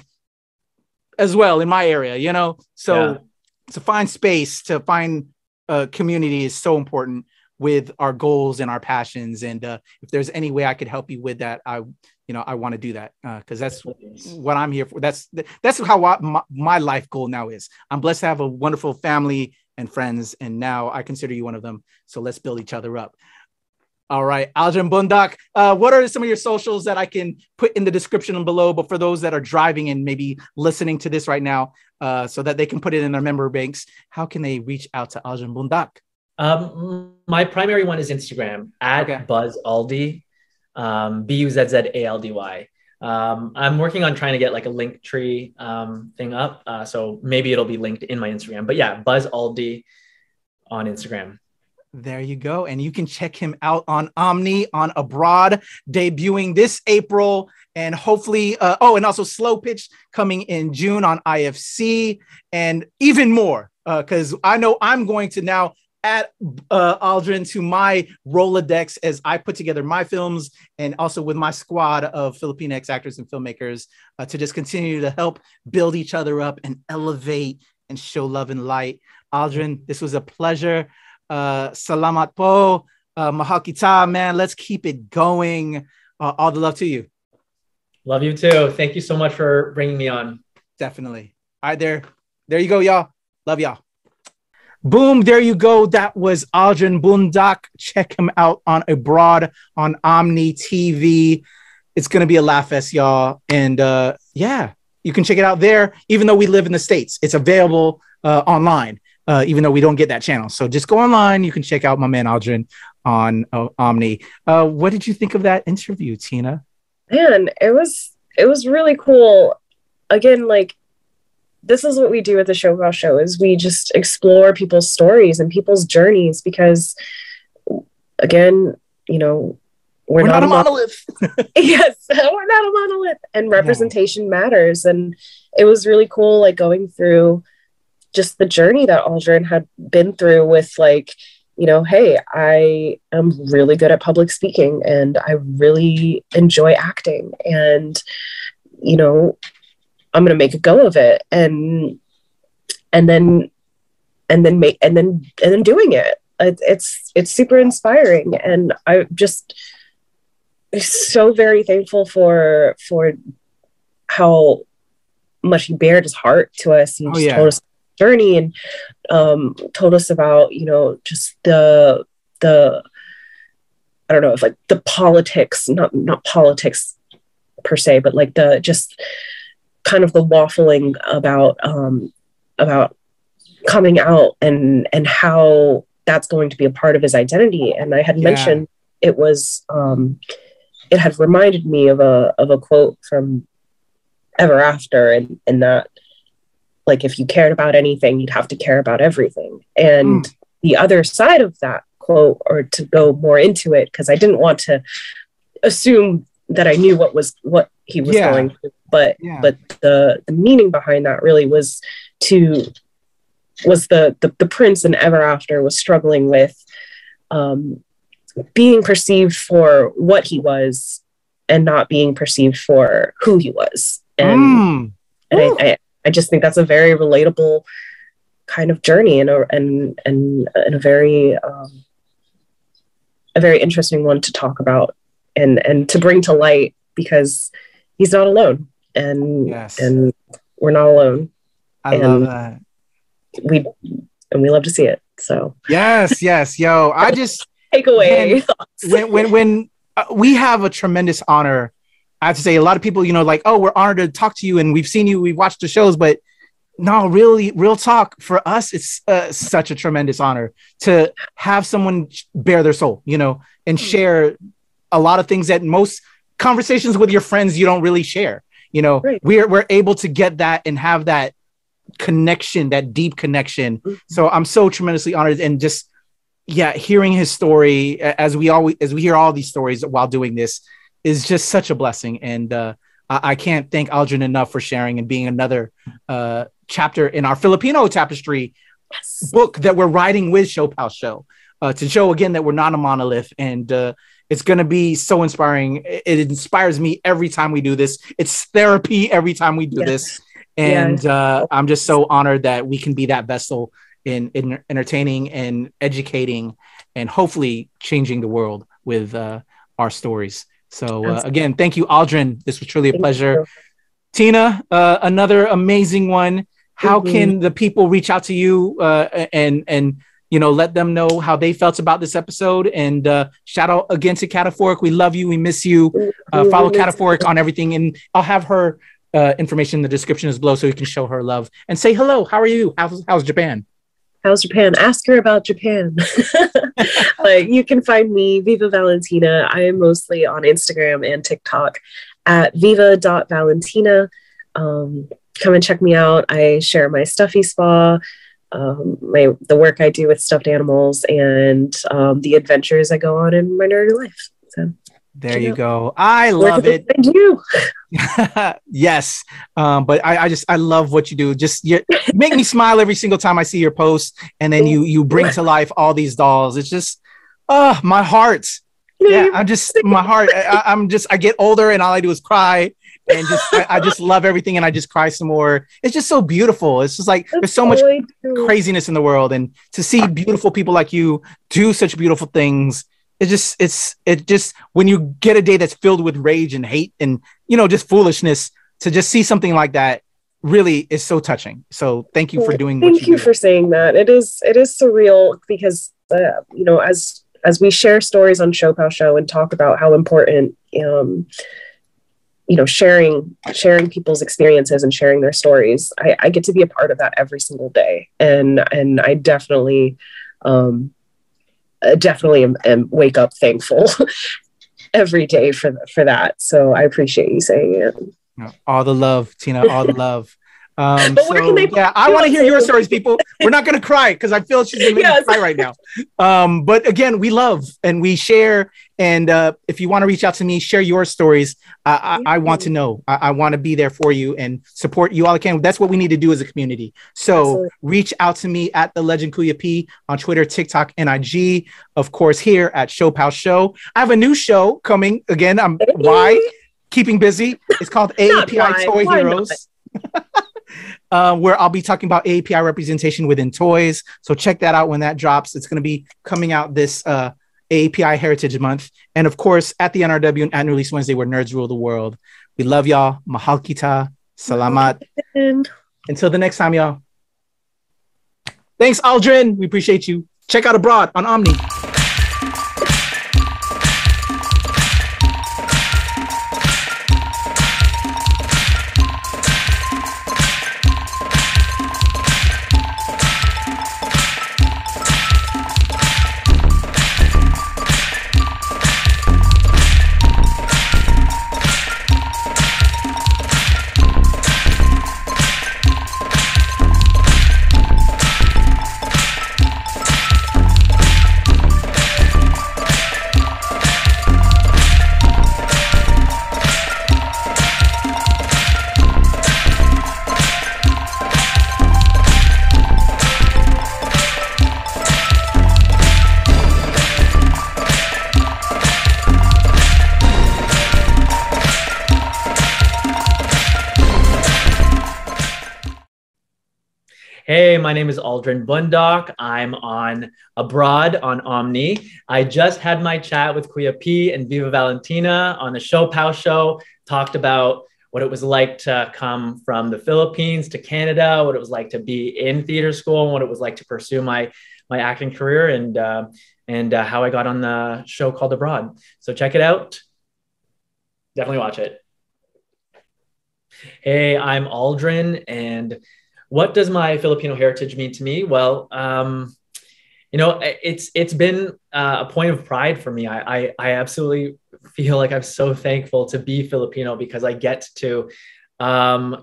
as well in my area, so to find space, to find community is so important with our goals and our passions. And if there's any way I could help you with that, I want to do that, because that's what I'm here for. That's how my life goal now is. I'm blessed to have a wonderful family and friends, and now I consider you one of them. So let's build each other up. All right, Aldrin Bundoc, what are some of your socials that I can put in the description below, but for those that are driving and maybe listening to this right now, so that they can put it in their memory banks, how can they reach out to Aldrin Bundoc? My primary one is Instagram at BuzzAldy, BuzzAldy. I'm working on trying to get like a link tree thing up, so maybe it'll be linked in my Instagram. But yeah, BuzzAldy on Instagram. There you go. And you can check him out on Omni, on Abroad, debuting this April, and hopefully, and also Slow Pitch coming in June on IFC, and even more, because I know I'm going to now add Aldrin to my Rolodex as I put together my films, and also with my squad of Filipino X actors and filmmakers, to just continue to help build each other up and elevate and show love and light. Aldrin, this was a pleasure. Salamat po, mahal kita, man. Let's keep it going. All the love to you. Love you too. Thank you so much for bringing me on. Definitely. All right, there you go, y'all. Love y'all. Boom, there you go. That was Aldrin Bundoc. Check him out on Abroad on Omni TV. It's gonna be a laugh fest, y'all. And you can check it out there. Even though we live in the States, it's available online. Even though we don't get that channel. So just go online. You can check out my man Aldrin on Omni. What did you think of that interview, Tina? Man, it was really cool. Again, like, this is what we do at the ShoPowSho, is we just explore people's stories and people's journeys, because again, we're not a monolith. Yes, we're not a monolith, and representation matters. And it was really cool, like, going through just the journey that Aldrin had been through with, like, hey, I am really good at public speaking and I really enjoy acting, and, I'm going to make a go of it. And then doing it. It's super inspiring. And I just so very thankful for how much he bared his heart to us. He just told us journey, and told us about just the I don't know if, like, the politics, not politics per se, but like the just kind of the waffling about coming out and how that's going to be a part of his identity. And I had mentioned it was it had reminded me of a quote from Ever After, and that, like, if you cared about anything, you'd have to care about everything. And the other side of that quote, or to go more into it, because I didn't want to assume that I knew what he was going through, but the meaning behind that really was the prince in Ever After was struggling with being perceived for what he was and not being perceived for who he was. And I just think that's a very relatable kind of journey, and a very interesting one to talk about and to bring to light, because he's not alone, and we're not alone. I love that. We love to see it. So yes, yo, I just take away when we have a tremendous honor. I have to say, a lot of people, like, oh, we're honored to talk to you, and we've seen you, we've watched the shows, but no, really, real talk for us, it's such a tremendous honor to have someone bare their soul, and share a lot of things that most conversations with your friends you don't really share. Right. We're able to get that and have that connection, that deep connection. Mm-hmm. So I'm so tremendously honored, and just hearing his story as we hear all these stories while doing this is just such a blessing. And I can't thank Aldrin enough for sharing and being another chapter in our Filipino tapestry book that we're writing with ShoPowSho, to show again that we're not a monolith. And it's going to be so inspiring. It inspires me every time we do this. It's therapy every time we do this. And I'm just so honored that we can be that vessel in entertaining and educating and hopefully changing the world with our stories. So again, thank you, Aldrin. This was truly a pleasure. Tina, another amazing one. How can the people reach out to you and let them know how they felt about this episode? And shout out again to Kataphorric. We love you. We miss you. Follow Kataphorric on everything. And I'll have her information in the description as below so you can show her love and say hello. How are you? How's Japan? How's Japan? Ask her about Japan. You can find me, Viva Valentina. I am mostly on Instagram and TikTok at viva.valentina. Come and check me out. I share my stuffy spa, the work I do with stuffed animals, and the adventures I go on in my nerdy life. So there you go. I love it. Thank you. Yes. But I love what you do. Just you make me smile every single time I see your post, and then you bring to life all these dolls. It's just, my heart. Yeah, my heart. I get older and all I do is cry. And I just love everything, and I just cry some more. It's just so beautiful. It's just like there's so much craziness in the world, and to see beautiful people like you do such beautiful things. It's just when you get a day that's filled with rage and hate and just foolishness, to just see something like that really is so touching. So thank you for doing what you do. Thank you for saying that. It is surreal because as we share stories on ShoPowSho and talk about how important sharing people's experiences and sharing their stories, I get to be a part of that every single day. And I definitely am wake up thankful every day for that. So I appreciate you saying it. All the love, Tina, all the love. I want to hear your stories, people. We're not going to cry because I feel she's going to make me cry right now. But again, we love and we share. And if you want to reach out to me, share your stories. I want to know. I want to be there for you and support you all I can. That's what we need to do as a community. So absolutely. Reach out to me at the Legend Kuya P on Twitter, TikTok, and IG. Of course, here at ShoPowSho. I have a new show coming. Again, keeping busy. It's called AAPI Toy Heroes. Where I'll be talking about AAPI representation within toys. So check that out when that drops. It's going to be coming out this AAPI Heritage Month. And of course, at the NRW and Annual Release Wednesday, where nerds rule the world. We love y'all. Mahal kita. Salamat. Until the next time, y'all. Thanks, Aldrin. We appreciate you. Check out Abroad on Omni. Hey, my name is Aldrin Bundoc. I'm on Abroad on Omni. I just had my chat with Kuya P and Viva Valentina on the ShoPowSho, talked about what it was like to come from the Philippines to Canada, what it was like to be in theater school, and what it was like to pursue my acting career, and how I got on the show called Abroad. So check it out. Definitely watch it. Hey, I'm Aldrin, and what does my Filipino heritage mean to me? Well, it's been a point of pride for me. I absolutely feel like I'm so thankful to be Filipino, because I get to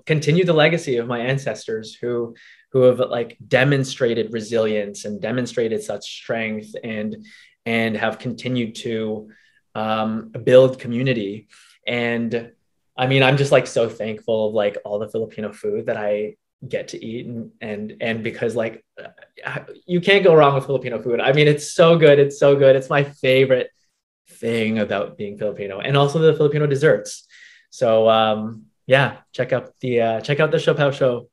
continue the legacy of my ancestors who have like demonstrated resilience and demonstrated such strength, and have continued to build community. And I mean, I'm just like so thankful of like all the Filipino food that I get to eat, and because like you can't go wrong with Filipino food. I mean, it's so good. It's so good. It's my favorite thing about being Filipino, and also the Filipino desserts. So yeah, check out the ShoPowSho